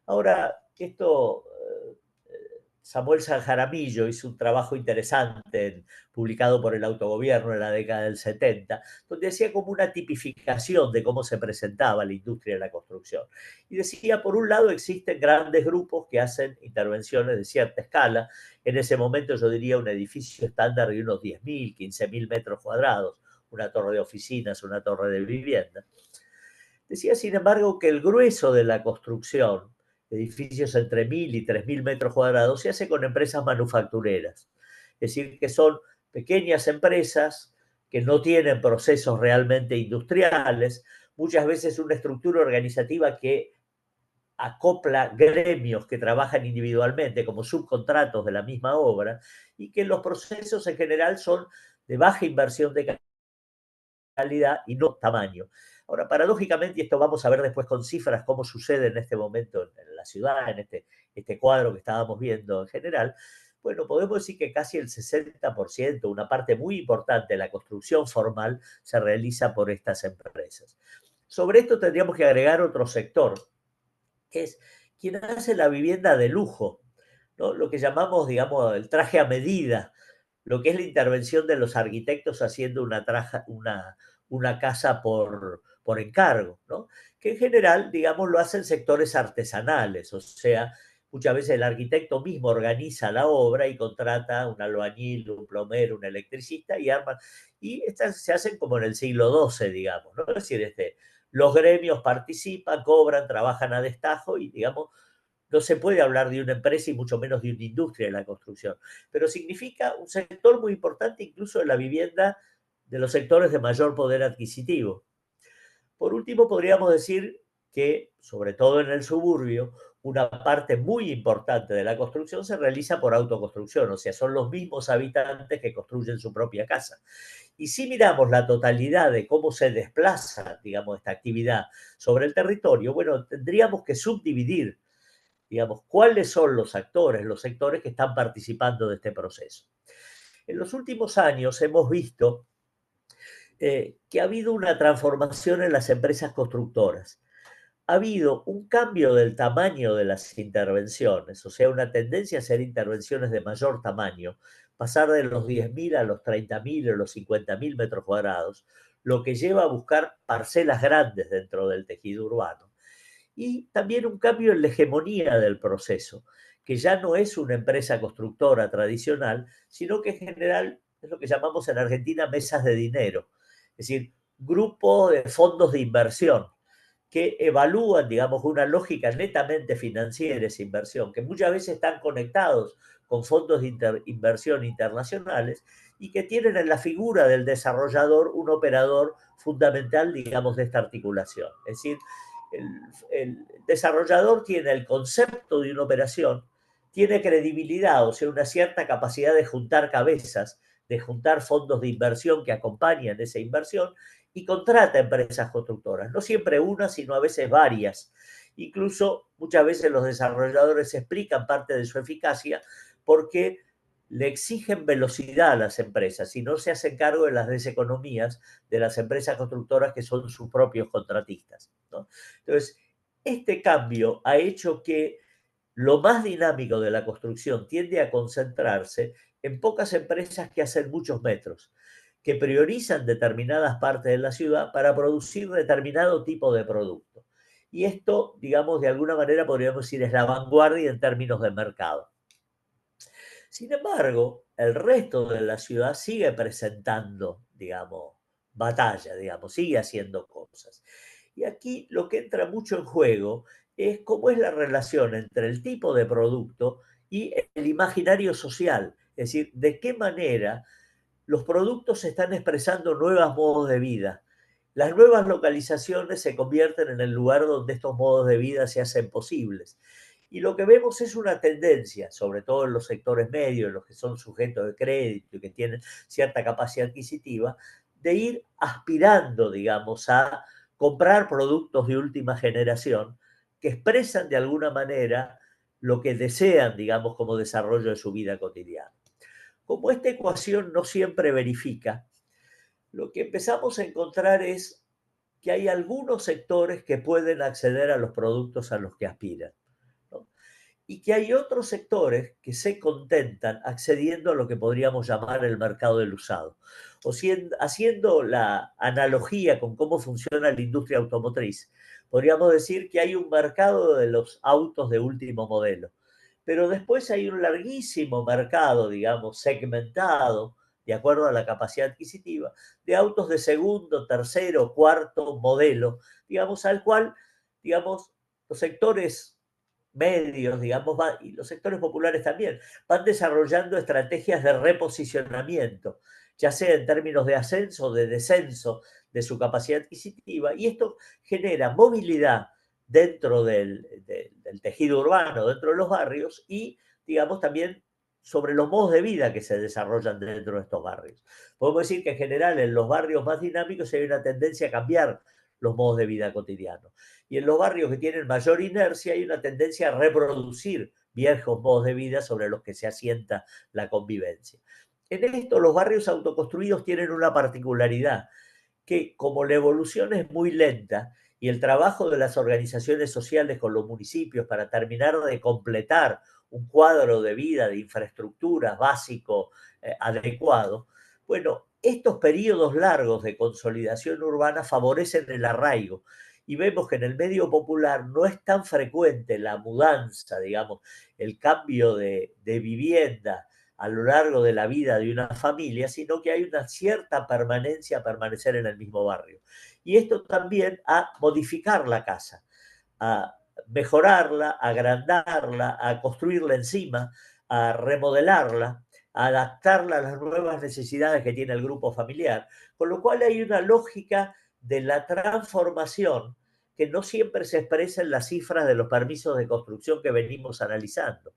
Ahora, esto, Samuel San Jaramillo hizo un trabajo interesante publicado por el autogobierno en la década del 70, donde hacía como una tipificación de cómo se presentaba la industria de la construcción. Y decía, por un lado, existen grandes grupos que hacen intervenciones de cierta escala. En ese momento yo diría un edificio estándar de unos 10.000, 15.000 metros cuadrados, una torre de oficinas, una torre de vivienda. Decía, sin embargo, que el grueso de la construcción, edificios entre 1.000 y 3.000 metros cuadrados, se hace con empresas manufactureras. Es decir, que son pequeñas empresas que no tienen procesos realmente industriales, muchas veces una estructura organizativa que acopla gremios que trabajan individualmente como subcontratos de la misma obra, y que los procesos en general son de baja inversión de calidad y no tamaño. Ahora, paradójicamente, y esto vamos a ver después con cifras cómo sucede en este momento en la ciudad, en este cuadro que estábamos viendo en general, bueno, podemos decir que casi el 60%, una parte muy importante de la construcción formal, se realiza por estas empresas. Sobre esto tendríamos que agregar otro sector, que es quien hace la vivienda de lujo, ¿no? Lo que llamamos, digamos, el traje a medida, lo que es la intervención de los arquitectos haciendo una casa por encargo, ¿no? Que en general, digamos, lo hacen sectores artesanales, o sea, muchas veces el arquitecto mismo organiza la obra y contrata un albañil, un plomero, un electricista y arman, y estas se hacen como en el siglo XII, digamos, ¿no? Es decir, los gremios participan, cobran, trabajan a destajo y, digamos, no se puede hablar de una empresa y mucho menos de una industria de la construcción, pero significa un sector muy importante incluso de la vivienda de los sectores de mayor poder adquisitivo. Por último, podríamos decir que, sobre todo en el suburbio, una parte muy importante de la construcción se realiza por autoconstrucción, o sea, son los mismos habitantes que construyen su propia casa. Y si miramos la totalidad de cómo se desplaza, digamos, esta actividad sobre el territorio, bueno, tendríamos que subdividir, digamos, cuáles son los sectores que están participando de este proceso. En los últimos años hemos visto que ha habido una transformación en las empresas constructoras. Ha habido un cambio del tamaño de las intervenciones, o sea, una tendencia a hacer intervenciones de mayor tamaño, pasar de los 10.000 a los 30.000 o los 50.000 metros cuadrados, lo que lleva a buscar parcelas grandes dentro del tejido urbano. Y también un cambio en la hegemonía del proceso, que ya no es una empresa constructora tradicional, sino que en general es lo que llamamos en Argentina mesas de dinero, es decir, grupo de fondos de inversión que evalúan, digamos, una lógica netamente financiera esa inversión, que muchas veces están conectados con fondos de inversión internacionales y que tienen en la figura del desarrollador un operador fundamental, digamos, de esta articulación. Es decir, el desarrollador tiene el concepto de una operación, tiene credibilidad, o sea, una cierta capacidad de juntar cabezas, de juntar fondos de inversión que acompañan esa inversión y contrata empresas constructoras, no siempre una, sino a veces varias. Incluso muchas veces los desarrolladores explican parte de su eficacia porque le exigen velocidad a las empresas y no se hacen cargo de las deseconomías de las empresas constructoras que son sus propios contratistas, ¿no? Entonces, este cambio ha hecho que lo más dinámico de la construcción tiende a concentrarse en pocas empresas que hacen muchos metros, que priorizan determinadas partes de la ciudad para producir determinado tipo de producto. Y esto, digamos, de alguna manera podríamos decir es la vanguardia en términos de mercado. Sin embargo, el resto de la ciudad sigue presentando, digamos, batalla, digamos, sigue haciendo cosas. Y aquí lo que entra mucho en juego es cómo es la relación entre el tipo de producto y el imaginario social. Es decir, de qué manera los productos están expresando nuevos modos de vida. Las nuevas localizaciones se convierten en el lugar donde estos modos de vida se hacen posibles. Y lo que vemos es una tendencia, sobre todo en los sectores medios, en los que son sujetos de crédito y que tienen cierta capacidad adquisitiva, de ir aspirando, digamos, a comprar productos de última generación que expresan de alguna manera lo que desean, digamos, como desarrollo de su vida cotidiana. Como esta ecuación no siempre verifica, lo que empezamos a encontrar es que hay algunos sectores que pueden acceder a los productos a los que aspiran, ¿no? Y que hay otros sectores que se contentan accediendo a lo que podríamos llamar el mercado del usado. O haciendo la analogía con cómo funciona la industria automotriz, podríamos decir que hay un mercado de los autos de último modelo, pero después hay un larguísimo mercado, digamos, segmentado, de acuerdo a la capacidad adquisitiva, de autos de segundo, tercero, cuarto modelo, digamos, al cual, digamos, los sectores medios, digamos, y los sectores populares también, van desarrollando estrategias de reposicionamiento, ya sea en términos de ascenso o de descenso de su capacidad adquisitiva, y esto genera movilidad dentro del tejido urbano, dentro de los barrios, y, digamos, también sobre los modos de vida que se desarrollan dentro de estos barrios. Podemos decir que en general en los barrios más dinámicos hay una tendencia a cambiar los modos de vida cotidianos. Y en los barrios que tienen mayor inercia hay una tendencia a reproducir viejos modos de vida sobre los que se asienta la convivencia. En esto los barrios autoconstruidos tienen una particularidad, que como la evolución es muy lenta y el trabajo de las organizaciones sociales con los municipios para terminar de completar un cuadro de vida, de infraestructuras básico adecuado, bueno, estos periodos largos de consolidación urbana favorecen el arraigo y vemos que en el medio popular no es tan frecuente la mudanza, digamos, el cambio de vivienda a lo largo de la vida de una familia, sino que hay una cierta permanencia a permanecer en el mismo barrio. Y esto también a modificar la casa, a mejorarla, a agrandarla, a construirla encima, a remodelarla, a adaptarla a las nuevas necesidades que tiene el grupo familiar, con lo cual hay una lógica de la transformación que no siempre se expresa en las cifras de los permisos de construcción que venimos analizando.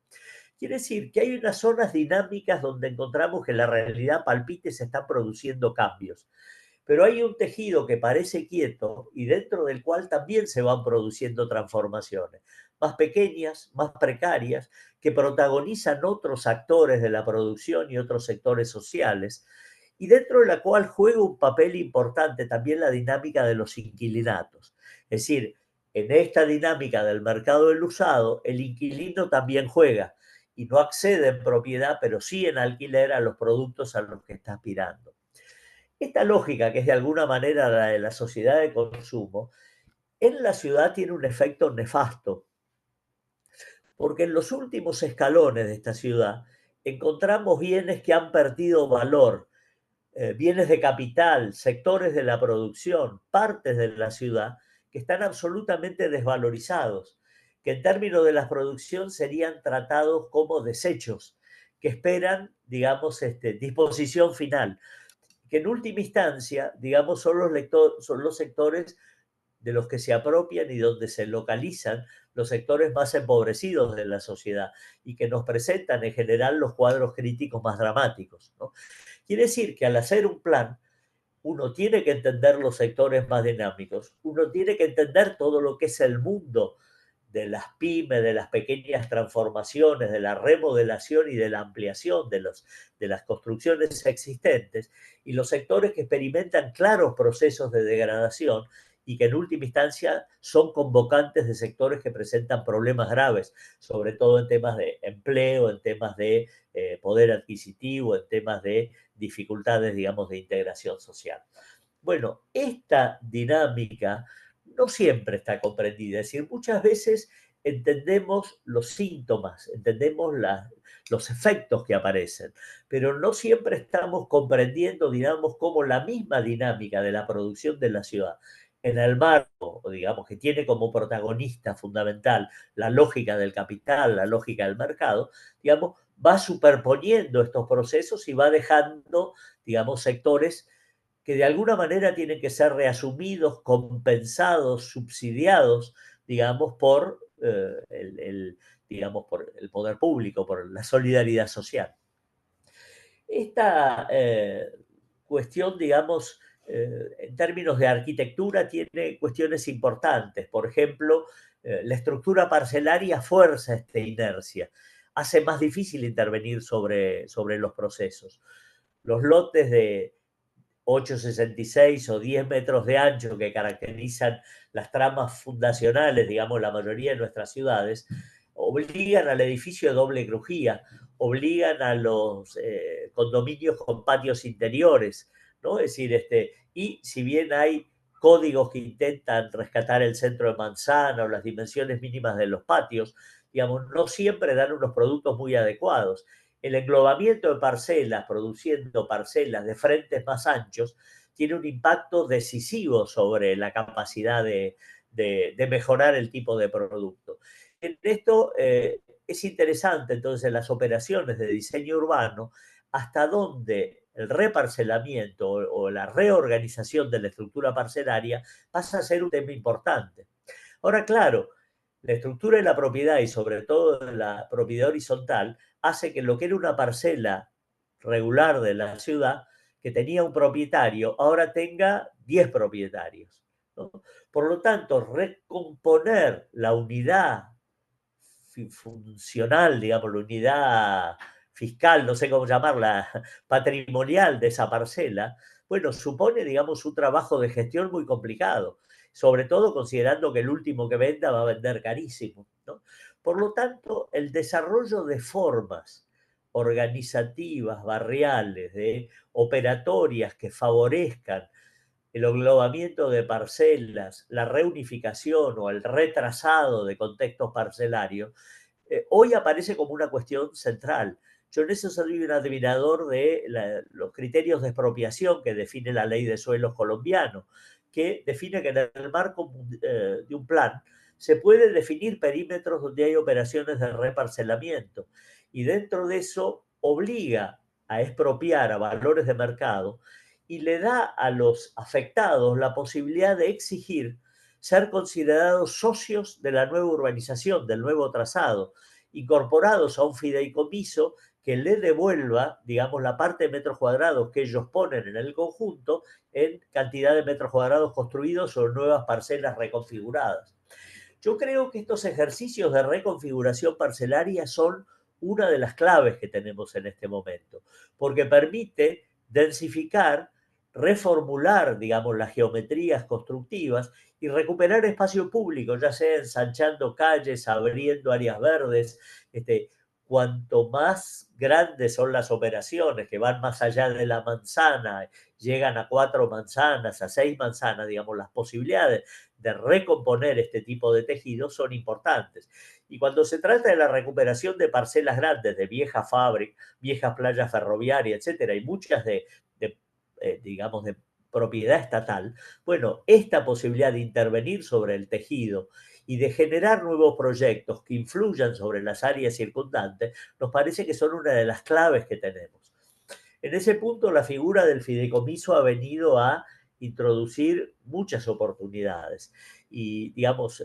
Quiere decir que hay unas zonas dinámicas donde encontramos que la realidad palpite se están produciendo cambios, pero hay un tejido que parece quieto y dentro del cual también se van produciendo transformaciones, más pequeñas, más precarias, que protagonizan otros actores de la producción y otros sectores sociales, y dentro de la cual juega un papel importante también la dinámica de los inquilinatos. Es decir, en esta dinámica del mercado del usado, el inquilino también juega y no accede en propiedad, pero sí en alquiler a los productos a los que está aspirando. Esta lógica, que es de alguna manera la de la sociedad de consumo, en la ciudad tiene un efecto nefasto, porque en los últimos escalones de esta ciudad encontramos bienes que han perdido valor, bienes de capital, sectores de la producción, partes de la ciudad que están absolutamente desvalorizados, que en términos de la producción serían tratados como desechos, que esperan, digamos, disposición final, que en última instancia, digamos, son los sectores de los que se apropian y donde se localizan los sectores más empobrecidos de la sociedad y que nos presentan en general los cuadros críticos más dramáticos, ¿no? Quiere decir que al hacer un plan, uno tiene que entender los sectores más dinámicos, uno tiene que entender todo lo que es el mundo de las pymes, de las pequeñas transformaciones, de la remodelación y de la ampliación de las construcciones existentes, y los sectores que experimentan claros procesos de degradación y que en última instancia son convocantes de sectores que presentan problemas graves, sobre todo en temas de empleo, en temas de poder adquisitivo, en temas de dificultades, digamos, de integración social. Bueno, esta dinámica no siempre está comprendida, es decir, muchas veces entendemos los síntomas, entendemos los efectos que aparecen, pero no siempre estamos comprendiendo, digamos, cómo la misma dinámica de la producción de la ciudad, en el marco, digamos, que tiene como protagonista fundamental la lógica del capital, la lógica del mercado, digamos, va superponiendo estos procesos y va dejando, digamos, sectores que de alguna manera tienen que ser reasumidos, compensados, subsidiados, digamos, digamos, por el poder público, por la solidaridad social. Esta cuestión, digamos, en términos de arquitectura, tiene cuestiones importantes. Por ejemplo, la estructura parcelaria fuerza esta inercia, hace más difícil intervenir sobre los procesos. Los lotes de 8,66 o 10 metros de ancho que caracterizan las tramas fundacionales, digamos, la mayoría de nuestras ciudades, obligan al edificio de doble crujía, obligan a los condominios con patios interiores, ¿no? Es decir, y si bien hay códigos que intentan rescatar el centro de manzana o las dimensiones mínimas de los patios, digamos, no siempre dan unos productos muy adecuados. El englobamiento de parcelas, produciendo parcelas de frentes más anchos, tiene un impacto decisivo sobre la capacidad de mejorar el tipo de producto. En esto es interesante entonces las operaciones de diseño urbano, hasta donde el reparcelamiento o la reorganización de la estructura parcelaria pasa a ser un tema importante. Ahora, claro, la estructura de la propiedad y sobre todo la propiedad horizontal hace que lo que era una parcela regular de la ciudad, que tenía un propietario, ahora tenga 10 propietarios, ¿no? Por lo tanto, recomponer la unidad funcional, digamos, la unidad fiscal, no sé cómo llamarla, patrimonial de esa parcela, bueno, supone, digamos, un trabajo de gestión muy complicado. sobre todo considerando que el último que venda va a vender carísimo, ¿no? Por lo tanto, el desarrollo de formas organizativas, barriales, operatorias que favorezcan el englobamiento de parcelas, la reunificación o el retrasado de contextos parcelarios, hoy aparece como una cuestión central. Yo en eso soy un admirador de los criterios de expropiación que define la ley de suelos colombiano, que define que en el marco de un plan se puede definir perímetros donde hay operaciones de reparcelamiento y dentro de eso obliga a expropiar a valores de mercado y le da a los afectados la posibilidad de exigir ser considerados socios de la nueva urbanización, del nuevo trazado, incorporados a un fideicomiso que le devuelva, digamos, la parte de metros cuadrados que ellos ponen en el conjunto en cantidad de metros cuadrados construidos o nuevas parcelas reconfiguradas. Yo creo que estos ejercicios de reconfiguración parcelaria son una de las claves que tenemos en este momento, porque permite densificar, reformular, digamos, las geometrías constructivas y recuperar espacio público, ya sea ensanchando calles, abriendo áreas verdes. Cuanto más grandes son las operaciones que van más allá de la manzana, llegan a 4 manzanas, a 6 manzanas, digamos, las posibilidades de recomponer este tipo de tejidos son importantes. Y cuando se trata de la recuperación de parcelas grandes, de viejas fábricas, viejas playas ferroviarias, etcétera, y muchas digamos, de propiedad estatal, bueno, esta posibilidad de intervenir sobre el tejido y de generar nuevos proyectos que influyan sobre las áreas circundantes, nos parece que son una de las claves que tenemos. En ese punto, la figura del fideicomiso ha venido a introducir muchas oportunidades. Y, digamos,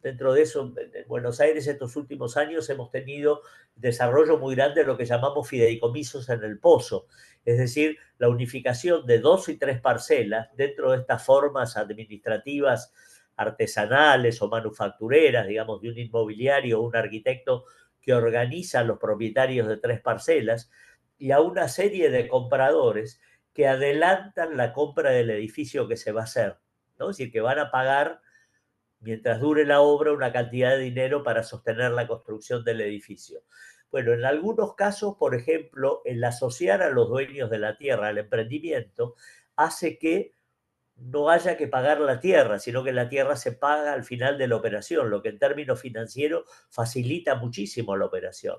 dentro de eso, en Buenos Aires estos últimos años hemos tenido desarrollo muy grande de lo que llamamos fideicomisos en el pozo, es decir, la unificación de 2 y 3 parcelas dentro de estas formas administrativas artesanales o manufactureras, digamos, de un inmobiliario o un arquitecto que organiza a los propietarios de 3 parcelas y a una serie de compradores que adelantan la compra del edificio que se va a hacer, ¿no? Es decir, que van a pagar, mientras dure la obra, una cantidad de dinero para sostener la construcción del edificio. Bueno, en algunos casos, por ejemplo, el asociar a los dueños de la tierra al emprendimiento hace que no haya que pagar la tierra, sino que la tierra se paga al final de la operación, lo que en términos financieros facilita muchísimo la operación.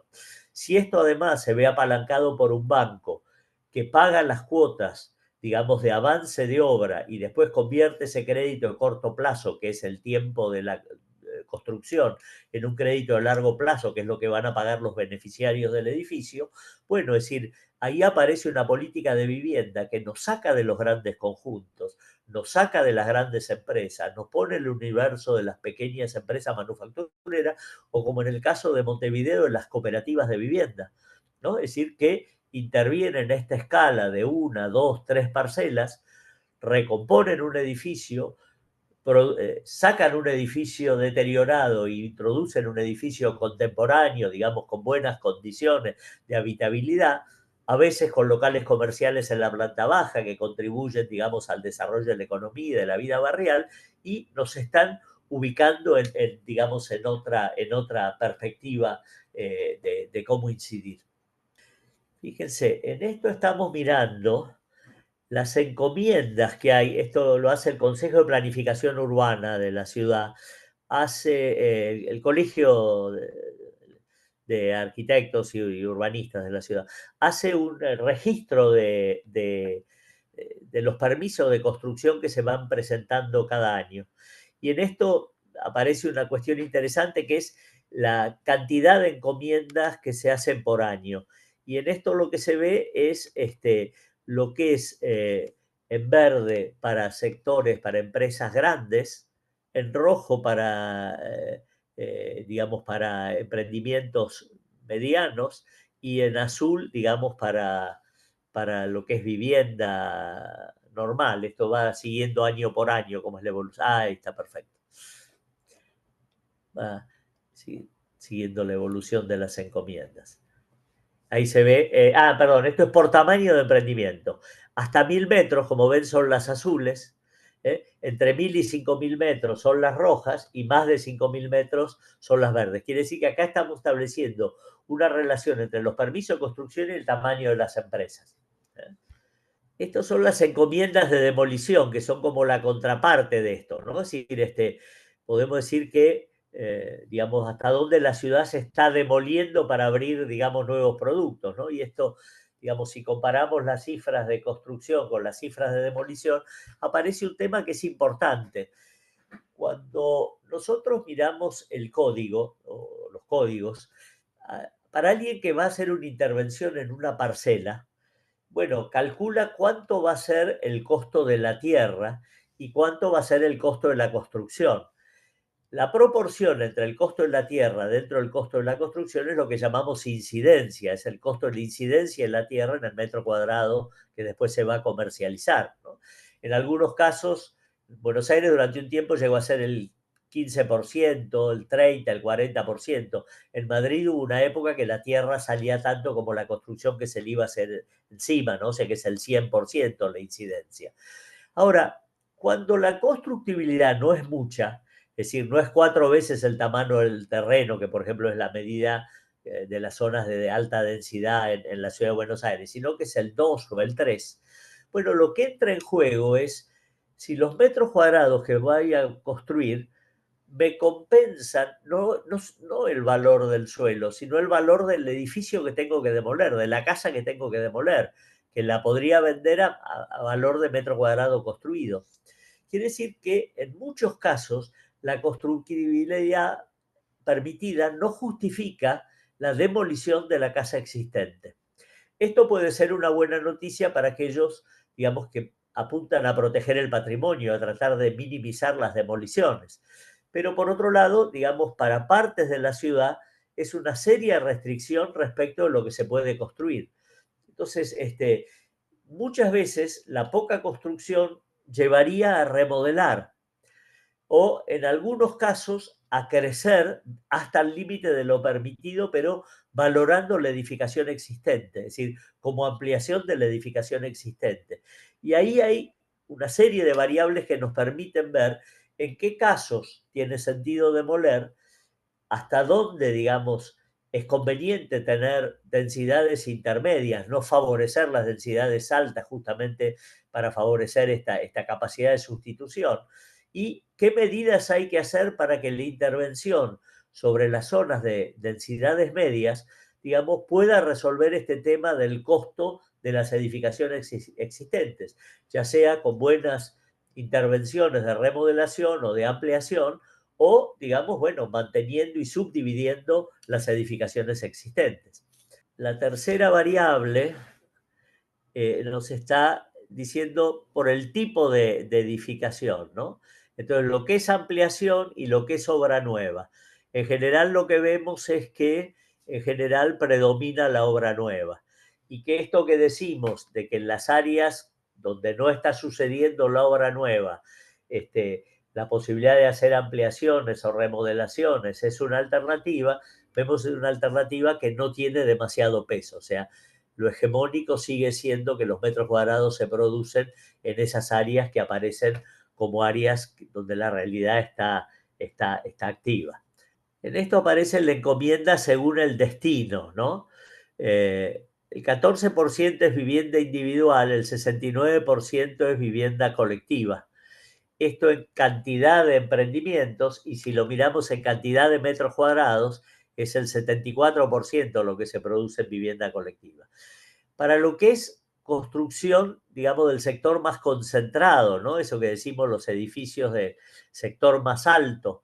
Si esto además se ve apalancado por un banco que paga las cuotas, digamos, de avance de obra y después convierte ese crédito de corto plazo, que es el tiempo de la construcción, en un crédito de largo plazo, que es lo que van a pagar los beneficiarios del edificio, bueno, es decir, ahí aparece una política de vivienda que nos saca de los grandes conjuntos, nos saca de las grandes empresas, nos pone en el universo de las pequeñas empresas manufactureras o como en el caso de Montevideo, en las cooperativas de vivienda, ¿no? Es decir, que intervienen en esta escala de 1, 2, 3 parcelas, recomponen un edificio, sacan un edificio deteriorado e introducen un edificio contemporáneo, digamos, con buenas condiciones de habitabilidad, a veces con locales comerciales en la planta baja que contribuyen, digamos, al desarrollo de la economía y de la vida barrial, y nos están ubicando digamos, en otra perspectiva de cómo incidir. Fíjense, en esto estamos mirando las encomiendas que hay. Esto lo hace el Consejo de Planificación Urbana de la ciudad, hace el Colegio de Arquitectos y Urbanistas de la ciudad, hace un registro de los permisos de construcción que se van presentando cada año. Y en esto aparece una cuestión interesante que es la cantidad de encomiendas que se hacen por año. Y en esto lo que se ve es lo que es en verde para sectores, para empresas grandes, en rojo para, digamos, para emprendimientos medianos y en azul, digamos, para lo que es vivienda normal. Esto va siguiendo año por año, como es la evolución. Ah, ahí está perfecto. Va siguiendo la evolución de las encomiendas. Ahí se ve, perdón, esto es por tamaño de emprendimiento. Hasta 1000 metros, como ven, son las azules, Entre 1.000 y 5.000 metros son las rojas y más de 5.000 metros son las verdes. Quiere decir que acá estamos estableciendo una relación entre los permisos de construcción y el tamaño de las empresas. Estas son las encomiendas de demolición, que son como la contraparte de esto, ¿no? Es decir, podemos decir que, digamos, hasta dónde la ciudad se está demoliendo para abrir, digamos, nuevos productos, ¿no? Y esto, digamos, si comparamos las cifras de construcción con las cifras de demolición, aparece un tema que es importante. Cuando nosotros miramos el código, o los códigos, para alguien que va a hacer una intervención en una parcela, bueno, calcula cuánto va a ser el costo de la tierra y cuánto va a ser el costo de la construcción. La proporción entre el costo de la tierra dentro del costo de la construcción es lo que llamamos incidencia, es el costo de la incidencia en la tierra en el metro cuadrado que después se va a comercializar, ¿no? En algunos casos, Buenos Aires durante un tiempo llegó a ser el 15%, el 30%, el 40%. En Madrid hubo una época que la tierra salía tanto como la construcción que se le iba a hacer encima, ¿no? O sea que es el 100% la incidencia. Ahora, cuando la constructibilidad no es mucha, es decir, no es 4 veces el tamaño del terreno, que por ejemplo es la medida de las zonas de alta densidad en la ciudad de Buenos Aires, sino que es el 2 o el 3. Bueno, lo que entra en juego es si los metros cuadrados que voy a construir me compensan no el valor del suelo, sino el valor del edificio que tengo que demoler, de la casa que tengo que demoler, que la podría vender a valor de metro cuadrado construido. Quiere decir que en muchos casos la constructibilidad permitida no justifica la demolición de la casa existente. Esto puede ser una buena noticia para aquellos, digamos, que apuntan a proteger el patrimonio, a tratar de minimizar las demoliciones. Pero por otro lado, digamos, para partes de la ciudad es una seria restricción respecto a lo que se puede construir. Entonces, muchas veces la poca construcción llevaría a remodelar o en algunos casos a crecer hasta el límite de lo permitido, pero valorando la edificación existente, es decir, como ampliación de la edificación existente. Y ahí hay una serie de variables que nos permiten ver en qué casos tiene sentido demoler, hasta dónde, digamos, es conveniente tener densidades intermedias, no favorecer las densidades altas justamente para favorecer esta capacidad de sustitución. Y qué medidas hay que hacer para que la intervención sobre las zonas de densidades medias, digamos, pueda resolver este tema del costo de las edificaciones existentes, ya sea con buenas intervenciones de remodelación o de ampliación, o, digamos, bueno, manteniendo y subdividiendo las edificaciones existentes. La tercera variable nos está diciendo por el tipo de edificación, ¿no? Entonces, lo que es ampliación y lo que es obra nueva. En general, lo que vemos es que en general predomina la obra nueva. Y que esto que decimos de que en las áreas donde no está sucediendo la obra nueva, la posibilidad de hacer ampliaciones o remodelaciones es una alternativa, vemos una alternativa que no tiene demasiado peso. O sea, lo hegemónico sigue siendo que los metros cuadrados se producen en esas áreas que aparecen como áreas donde la realidad está activa. En esto aparece la encomienda según el destino, ¿no? El 14% es vivienda individual, el 69% es vivienda colectiva. Esto en cantidad de emprendimientos, y si lo miramos en cantidad de metros cuadrados, es el 74% lo que se produce en vivienda colectiva. Para lo que es construcción, digamos, del sector más concentrado, ¿no? Eso que decimos los edificios del sector más alto,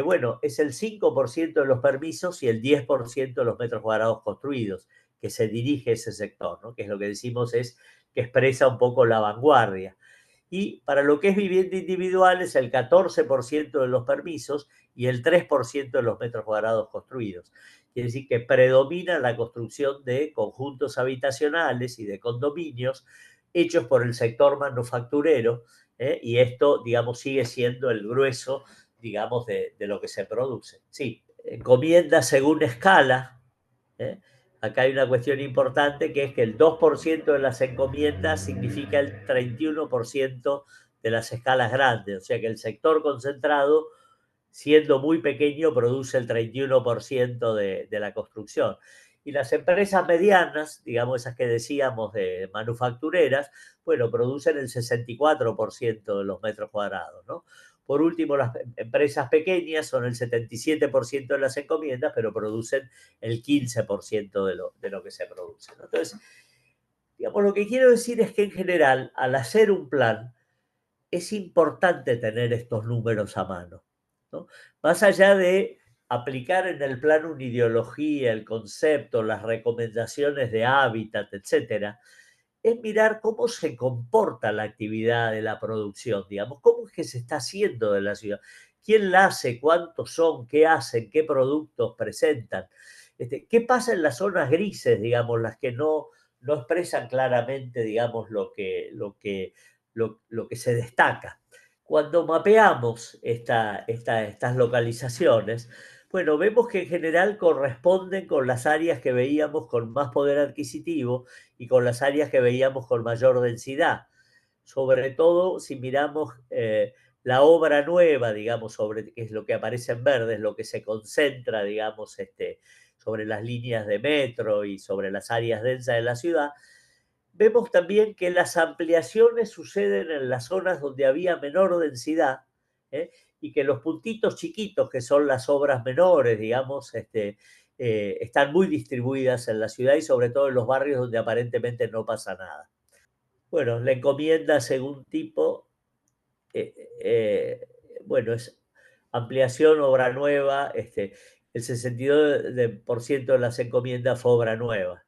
bueno, es el 5% de los permisos y el 10% de los metros cuadrados construidos que se dirige a ese sector, ¿no? Que es lo que decimos es que expresa un poco la vanguardia. Y para lo que es vivienda individual es el 14% de los permisos y el 3% de los metros cuadrados construidos. Quiere decir que predomina la construcción de conjuntos habitacionales y de condominios hechos por el sector manufacturero, y esto, digamos, sigue siendo el grueso, digamos, de lo que se produce. Sí, encomienda según escala. Acá hay una cuestión importante que es que el 2% de las encomiendas significa el 31% de las escalas grandes, o sea que el sector concentrado, siendo muy pequeño, produce el 31% de la construcción. Y las empresas medianas, digamos esas que decíamos de manufactureras, bueno, producen el 64% de los metros cuadrados, ¿no? Por último, las empresas pequeñas son el 77% de las encomiendas, pero producen el 15% de lo que se produce, ¿no? Entonces, digamos, lo que quiero decir es que en general, al hacer un plan, es importante tener estos números a mano, ¿no? Más allá de aplicar en el plan una ideología, el concepto, las recomendaciones de hábitat, etcétera, es mirar cómo se comporta la actividad de la producción, digamos, cómo es que se está haciendo de la ciudad, quién la hace, cuántos son, qué hacen, qué productos presentan, qué pasa en las zonas grises, digamos, las que no expresan claramente, digamos, lo que se destaca. Cuando mapeamos estas localizaciones, bueno, vemos que en general corresponden con las áreas que veíamos con más poder adquisitivo y con las áreas que veíamos con mayor densidad. Sobre todo si miramos la obra nueva, digamos, que es lo que aparece en verde, es lo que se concentra, digamos, sobre las líneas de metro y sobre las áreas densas de la ciudad, vemos también que las ampliaciones suceden en las zonas donde había menor densidad, ¿eh? Y que los puntitos chiquitos, que son las obras menores, digamos, están muy distribuidas en la ciudad y sobre todo en los barrios donde aparentemente no pasa nada. Bueno, la encomienda según tipo, bueno, es ampliación, obra nueva, el 62% de las encomiendas fue obra nueva,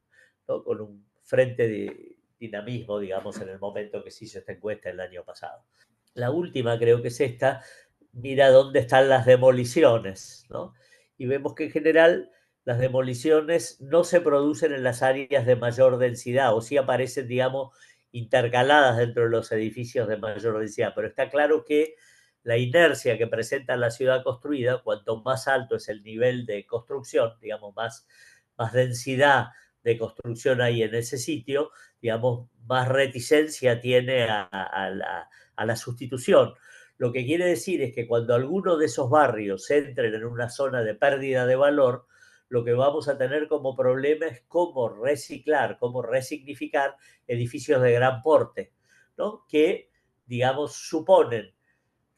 ¿no? Con un frente de dinamismo, digamos, en el momento que se hizo esta encuesta el año pasado. La última creo que es esta, mira dónde están las demoliciones, ¿no? Y vemos que en general las demoliciones no se producen en las áreas de mayor densidad, o sí aparecen, digamos, intercaladas dentro de los edificios de mayor densidad, pero está claro que la inercia que presenta la ciudad construida, cuanto más alto es el nivel de construcción, digamos, más densidad de construcción hay en ese sitio, digamos, más reticencia tiene a la sustitución. Lo que quiere decir es que cuando alguno de esos barrios entren en una zona de pérdida de valor, lo que vamos a tener como problema es cómo reciclar, cómo resignificar edificios de gran porte, ¿no? Que, digamos, suponen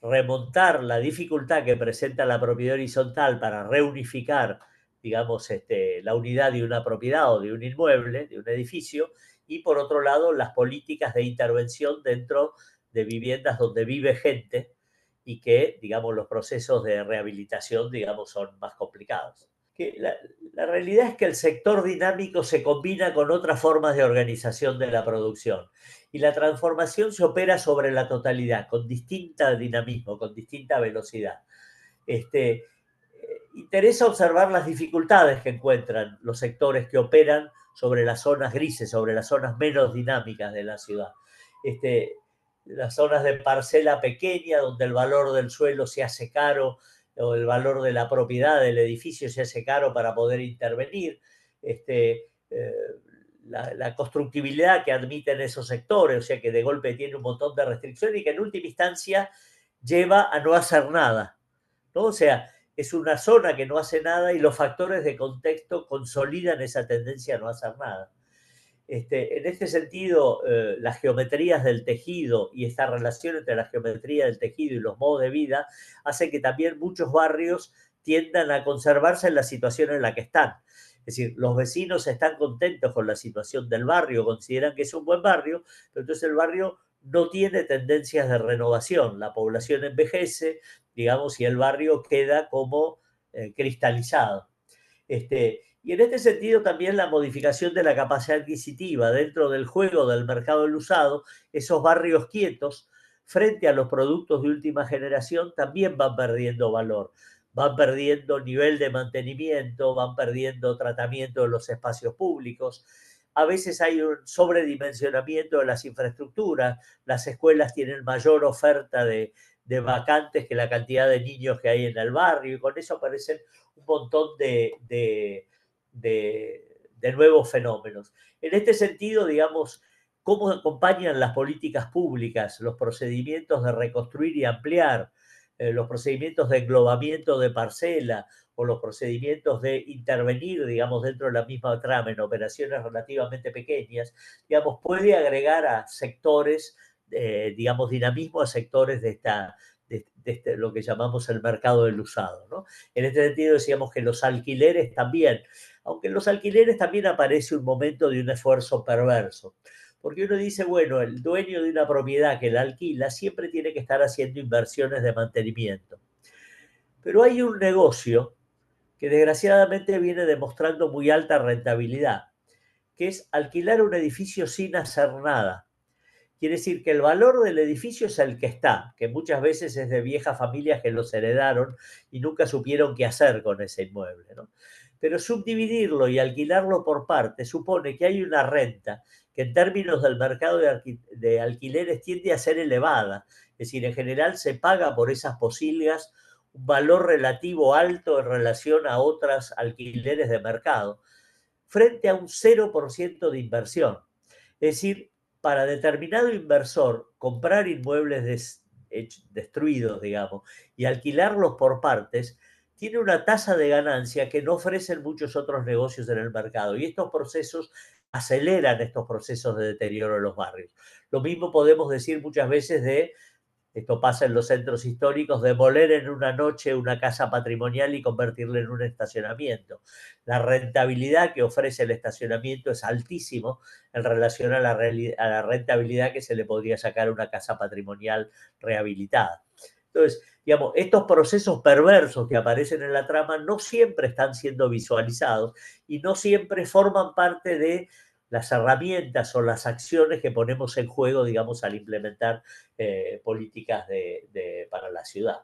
remontar la dificultad que presenta la propiedad horizontal para reunificar, digamos, la unidad de una propiedad o de un inmueble, de un edificio, y por otro lado las políticas de intervención dentro de viviendas donde vive gente y que, digamos, los procesos de rehabilitación, digamos, son más complicados. Que la realidad es que el sector dinámico se combina con otras formas de organización de la producción y la transformación se opera sobre la totalidad, con distinta dinamismo, con distinta velocidad. Interesa observar las dificultades que encuentran los sectores que operan sobre las zonas grises, sobre las zonas menos dinámicas de la ciudad. Las zonas de parcela pequeña, donde el valor del suelo se hace caro, o el valor de la propiedad del edificio se hace caro para poder intervenir, la constructibilidad que admiten esos sectores, o sea que de golpe tiene un montón de restricciones y que en última instancia lleva a no hacer nada, ¿no? O sea, es una zona que no hace nada y los factores de contexto consolidan esa tendencia a no hacer nada. En este sentido, las geometrías del tejido y esta relación entre la geometría del tejido y los modos de vida hacen que también muchos barrios tiendan a conservarse en la situación en la que están. Es decir, los vecinos están contentos con la situación del barrio, consideran que es un buen barrio, pero entonces el barrio no tiene tendencias de renovación. La población envejece, digamos, y el barrio queda como cristalizado. Y en este sentido también la modificación de la capacidad adquisitiva dentro del juego del mercado del usado, esos barrios quietos frente a los productos de última generación también van perdiendo valor, van perdiendo nivel de mantenimiento, van perdiendo tratamiento de los espacios públicos. A veces hay un sobredimensionamiento de las infraestructuras, las escuelas tienen mayor oferta de vacantes que la cantidad de niños que hay en el barrio y con eso aparecen un montón de nuevos fenómenos. En este sentido, digamos, cómo acompañan las políticas públicas, los procedimientos de reconstruir y ampliar, los procedimientos de englobamiento de parcela o los procedimientos de intervenir, digamos, dentro de la misma trama en operaciones relativamente pequeñas, digamos, puede agregar a sectores, digamos, dinamismo a sectores de lo que llamamos el mercado del usado, ¿no? En este sentido decíamos que los alquileres también, aunque en los alquileres también aparece un momento de un esfuerzo perverso, porque uno dice, bueno, el dueño de una propiedad que la alquila siempre tiene que estar haciendo inversiones de mantenimiento. Pero hay un negocio que desgraciadamente viene demostrando muy alta rentabilidad, que es alquilar un edificio sin hacer nada. Quiere decir que el valor del edificio es el que está, que muchas veces es de viejas familias que los heredaron y nunca supieron qué hacer con ese inmueble, ¿no? Pero subdividirlo y alquilarlo por parte supone que hay una renta que en términos del mercado de alquileres tiende a ser elevada. Es decir, en general se paga por esas posilgas un valor relativo alto en relación a otras alquileres de mercado, frente a un 0% de inversión. Es decir, para determinado inversor, comprar inmuebles destruidos, digamos, y alquilarlos por partes, tiene una tasa de ganancia que no ofrecen muchos otros negocios en el mercado. Y estos procesos aceleran estos procesos de deterioro de los barrios. Lo mismo podemos decir muchas veces esto pasa en los centros históricos, demoler en una noche una casa patrimonial y convertirla en un estacionamiento. La rentabilidad que ofrece el estacionamiento es altísimo en relación a la rentabilidad que se le podría sacar a una casa patrimonial rehabilitada. Entonces, digamos, estos procesos perversos que aparecen en la trama no siempre están siendo visualizados y no siempre forman parte de las herramientas o las acciones que ponemos en juego, digamos, al implementar políticas para la ciudad.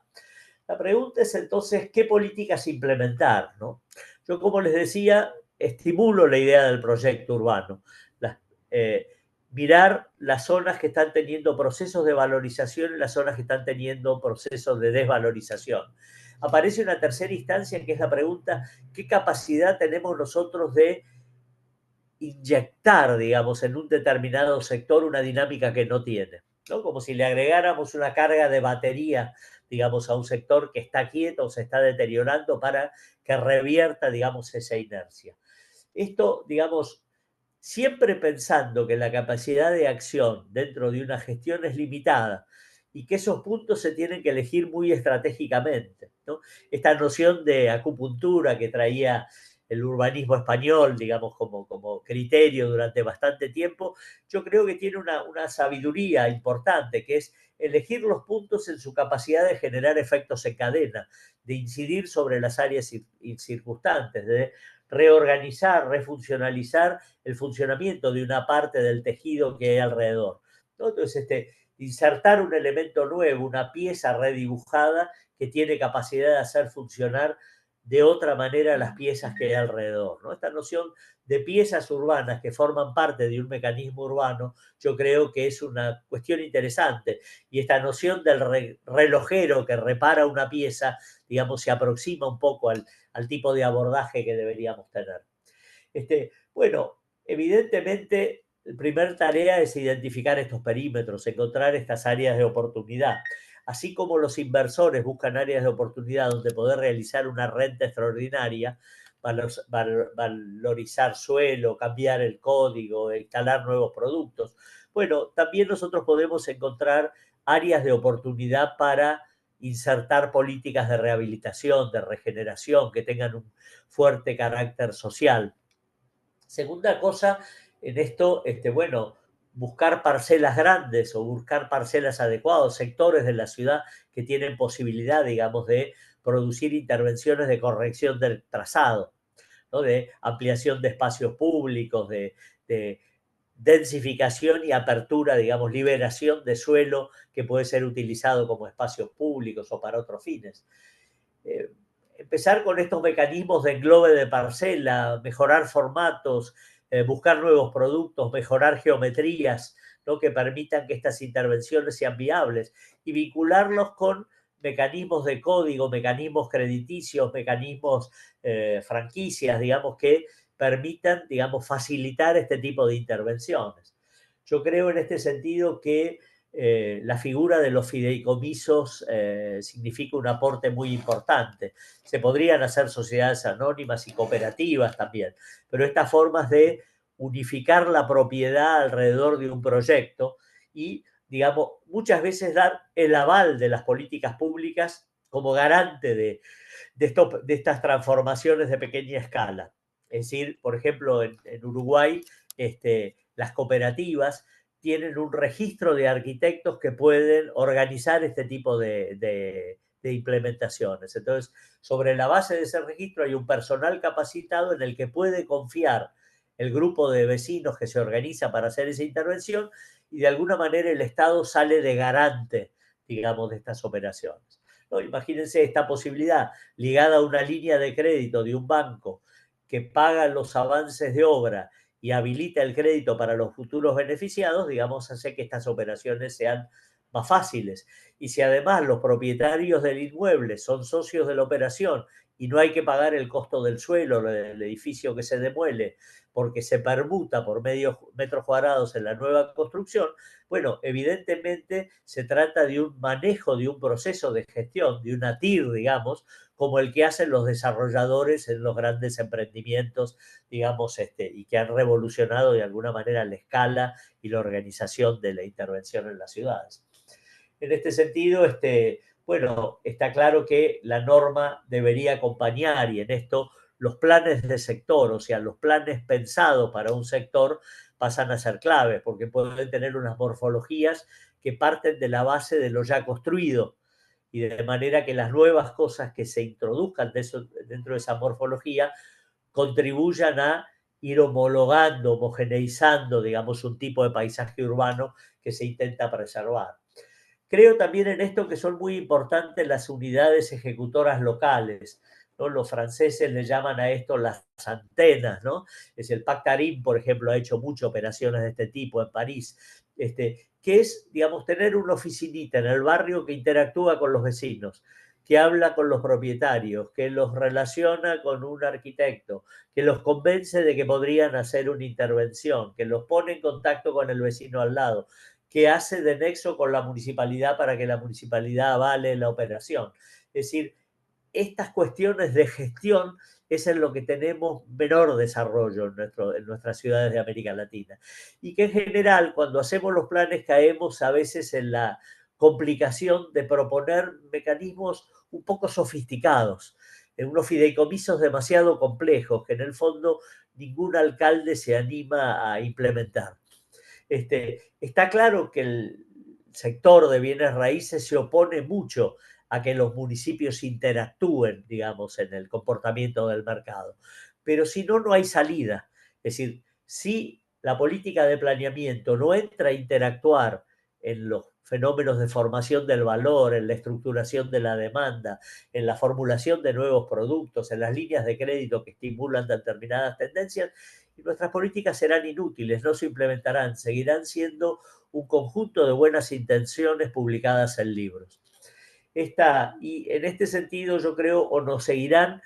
La pregunta es entonces, ¿qué políticas implementar, ¿no? Yo, como les decía, estimulo la idea del proyecto urbano. Mirar las zonas que están teniendo procesos de valorización y las zonas que están teniendo procesos de desvalorización. Aparece una tercera instancia que es la pregunta, ¿qué capacidad tenemos nosotros de inyectar, digamos, en un determinado sector una dinámica que no tiene, ¿no? Como si le agregáramos una carga de batería, digamos, a un sector que está quieto o se está deteriorando para que revierta, digamos, esa inercia. Esto, digamos, siempre pensando que la capacidad de acción dentro de una gestión es limitada y que esos puntos se tienen que elegir muy estratégicamente, ¿no? Esta noción de acupuntura que traía el urbanismo español, digamos, como criterio durante bastante tiempo, yo creo que tiene una sabiduría importante, que es elegir los puntos en su capacidad de generar efectos en cadena, de incidir sobre las áreas circunstantes, de reorganizar, refuncionalizar el funcionamiento de una parte del tejido que hay alrededor, ¿no? Entonces, insertar un elemento nuevo, una pieza redibujada que tiene capacidad de hacer funcionar de otra manera las piezas que hay alrededor, ¿no? Esta noción de piezas urbanas que forman parte de un mecanismo urbano, yo creo que es una cuestión interesante. Y esta noción del relojero que repara una pieza, digamos, se aproxima un poco al tipo de abordaje que deberíamos tener. Bueno, evidentemente, la primera tarea es identificar estos perímetros, encontrar estas áreas de oportunidad. Así como los inversores buscan áreas de oportunidad donde poder realizar una renta extraordinaria, valorizar suelo, cambiar el código, instalar nuevos productos. Bueno, también nosotros podemos encontrar áreas de oportunidad para insertar políticas de rehabilitación, de regeneración, que tengan un fuerte carácter social. Segunda cosa, en esto, bueno, buscar parcelas grandes o buscar parcelas adecuadas, sectores de la ciudad que tienen posibilidad, digamos, de producir intervenciones de corrección del trazado, ¿no? De ampliación de espacios públicos, de densificación y apertura, digamos, liberación de suelo que puede ser utilizado como espacios públicos o para otros fines. Empezar con estos mecanismos de englobe de parcela, mejorar formatos, buscar nuevos productos, mejorar geometrías, ¿no? Que permitan que estas intervenciones sean viables y vincularlos con mecanismos de código, mecanismos crediticios, mecanismos franquicias, digamos, que permitan, digamos, facilitar este tipo de intervenciones. Yo creo en este sentido que la figura de los fideicomisos significa un aporte muy importante. Se podrían hacer sociedades anónimas y cooperativas también, pero estas formas de unificar la propiedad alrededor de un proyecto y, digamos, muchas veces dar el aval de las políticas públicas como garante de estas transformaciones de pequeña escala. Es decir, por ejemplo, en Uruguay, las cooperativas tienen un registro de arquitectos que pueden organizar este tipo de implementaciones. Entonces, sobre la base de ese registro hay un personal capacitado en el que puede confiar el grupo de vecinos que se organiza para hacer esa intervención y de alguna manera el Estado sale de garante, digamos, de estas operaciones. ¿No? Imagínense esta posibilidad ligada a una línea de crédito de un banco que paga los avances de obra y habilita el crédito para los futuros beneficiados, digamos, hace que estas operaciones sean más fáciles. Y si además los propietarios del inmueble son socios de la operación y no hay que pagar el costo del suelo, del edificio que se demuele, porque se permuta por medio metros cuadrados en la nueva construcción, bueno, evidentemente se trata de un manejo, de un proceso de gestión, de una TIR, digamos, como el que hacen los desarrolladores en los grandes emprendimientos, digamos, y que han revolucionado de alguna manera la escala y la organización de la intervención en las ciudades. En este sentido, bueno, está claro que la norma debería acompañar y en esto los planes de sector, o sea, los planes pensados para un sector pasan a ser claves porque pueden tener unas morfologías que parten de la base de lo ya construido y de manera que las nuevas cosas que se introduzcan dentro de esa morfología contribuyan a ir homologando, homogeneizando, digamos, un tipo de paisaje urbano que se intenta preservar. Creo también en esto que son muy importantes las unidades ejecutoras locales, ¿no? Los franceses le llaman a esto las antenas, ¿no? Es el Pactarín, por ejemplo, ha hecho muchas operaciones de este tipo en París, que es, digamos, tener una oficinita en el barrio que interactúa con los vecinos, que habla con los propietarios, que los relaciona con un arquitecto, que los convence de que podrían hacer una intervención, que los pone en contacto con el vecino al lado, que hace de nexo con la municipalidad para que la municipalidad avale la operación. Es decir, estas cuestiones de gestión es en lo que tenemos menor desarrollo en nuestras ciudades de América Latina. Y que en general, cuando hacemos los planes, caemos a veces en la complicación de proponer mecanismos un poco sofisticados, en unos fideicomisos demasiado complejos que en el fondo ningún alcalde se anima a implementar. Está claro que el sector de bienes raíces se opone mucho a que los municipios interactúen, digamos, en el comportamiento del mercado. Pero si no, no hay salida. Es decir, si la política de planeamiento no entra a interactuar en los fenómenos de formación del valor, en la estructuración de la demanda, en la formulación de nuevos productos, en las líneas de crédito que estimulan determinadas tendencias, nuestras políticas serán inútiles, no se implementarán, seguirán siendo un conjunto de buenas intenciones publicadas en libros. Y en este sentido yo creo o nos seguirán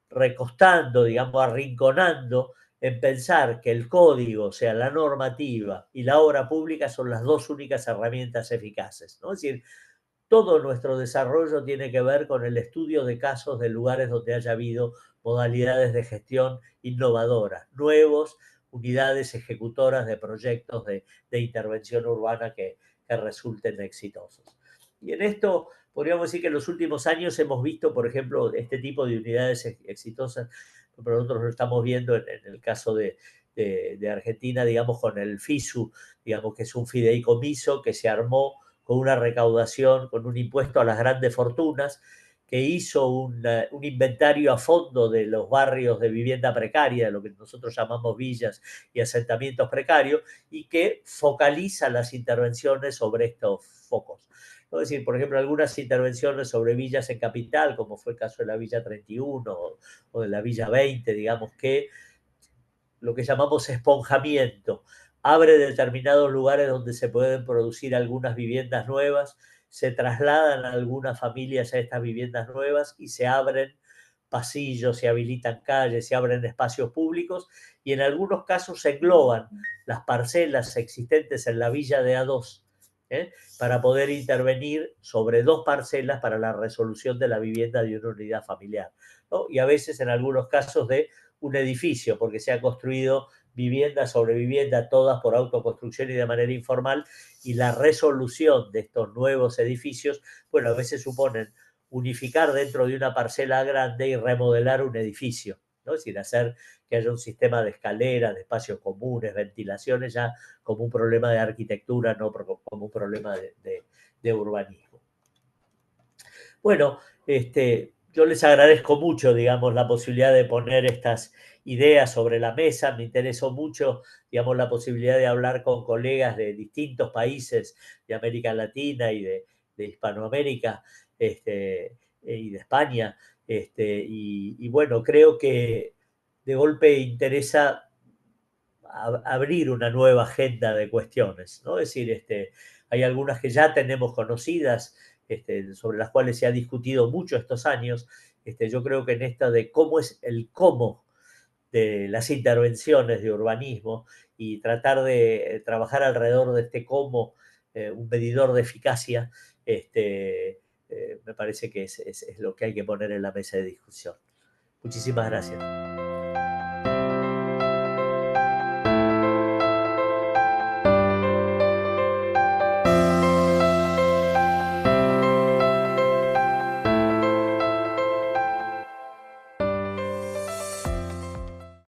recostando, digamos, arrinconando en pensar que el código, o sea, la normativa y la obra pública son las dos únicas herramientas eficaces, ¿no? Es decir, todo nuestro desarrollo tiene que ver con el estudio de casos de lugares donde haya habido modalidades de gestión innovadoras, nuevos, unidades ejecutoras de proyectos de intervención urbana que resulten exitosos. Y en esto podríamos decir que en los últimos años hemos visto, por ejemplo, este tipo de unidades exitosas, pero nosotros lo estamos viendo en el caso de Argentina, digamos, con el FISU, digamos, que es un fideicomiso que se armó con una recaudación, con un impuesto a las grandes fortunas, que hizo un inventario a fondo de los barrios de vivienda precaria, de lo que nosotros llamamos villas y asentamientos precarios, y que focaliza las intervenciones sobre estos focos. Es decir, por ejemplo, algunas intervenciones sobre villas en capital, como fue el caso de la Villa 31 o de la Villa 20, digamos, que lo que llamamos esponjamiento, abre determinados lugares donde se pueden producir algunas viviendas nuevas, se trasladan algunas familias a estas viviendas nuevas y se abren pasillos, se habilitan calles, se abren espacios públicos y en algunos casos se engloban las parcelas existentes en la villa de A2, para poder intervenir sobre 2 parcelas para la resolución de la vivienda de una unidad familiar, ¿no? Y a veces en algunos casos de un edificio, porque se ha construido vivienda sobre vivienda, todas por autoconstrucción y de manera informal, y la resolución de estos nuevos edificios, bueno, a veces suponen unificar dentro de una parcela grande y remodelar un edificio, ¿no? Es decir, hacer que haya un sistema de escaleras, de espacios comunes, ventilaciones, ya como un problema de arquitectura, no como un problema de urbanismo. Bueno, yo les agradezco mucho, digamos, la posibilidad de poner estas ideas sobre la mesa. Me interesó mucho, digamos, la posibilidad de hablar con colegas de distintos países de América Latina y de Hispanoamérica, y de España. Y bueno, creo que de golpe interesa abrir una nueva agenda de cuestiones, ¿no? Es decir, hay algunas que ya tenemos conocidas, sobre las cuales se ha discutido mucho estos años. Yo creo que en esta de cómo es el cómo de las intervenciones de urbanismo y tratar de trabajar alrededor de este cómo, un medidor de eficacia, me parece que es lo que hay que poner en la mesa de discusión. Muchísimas gracias.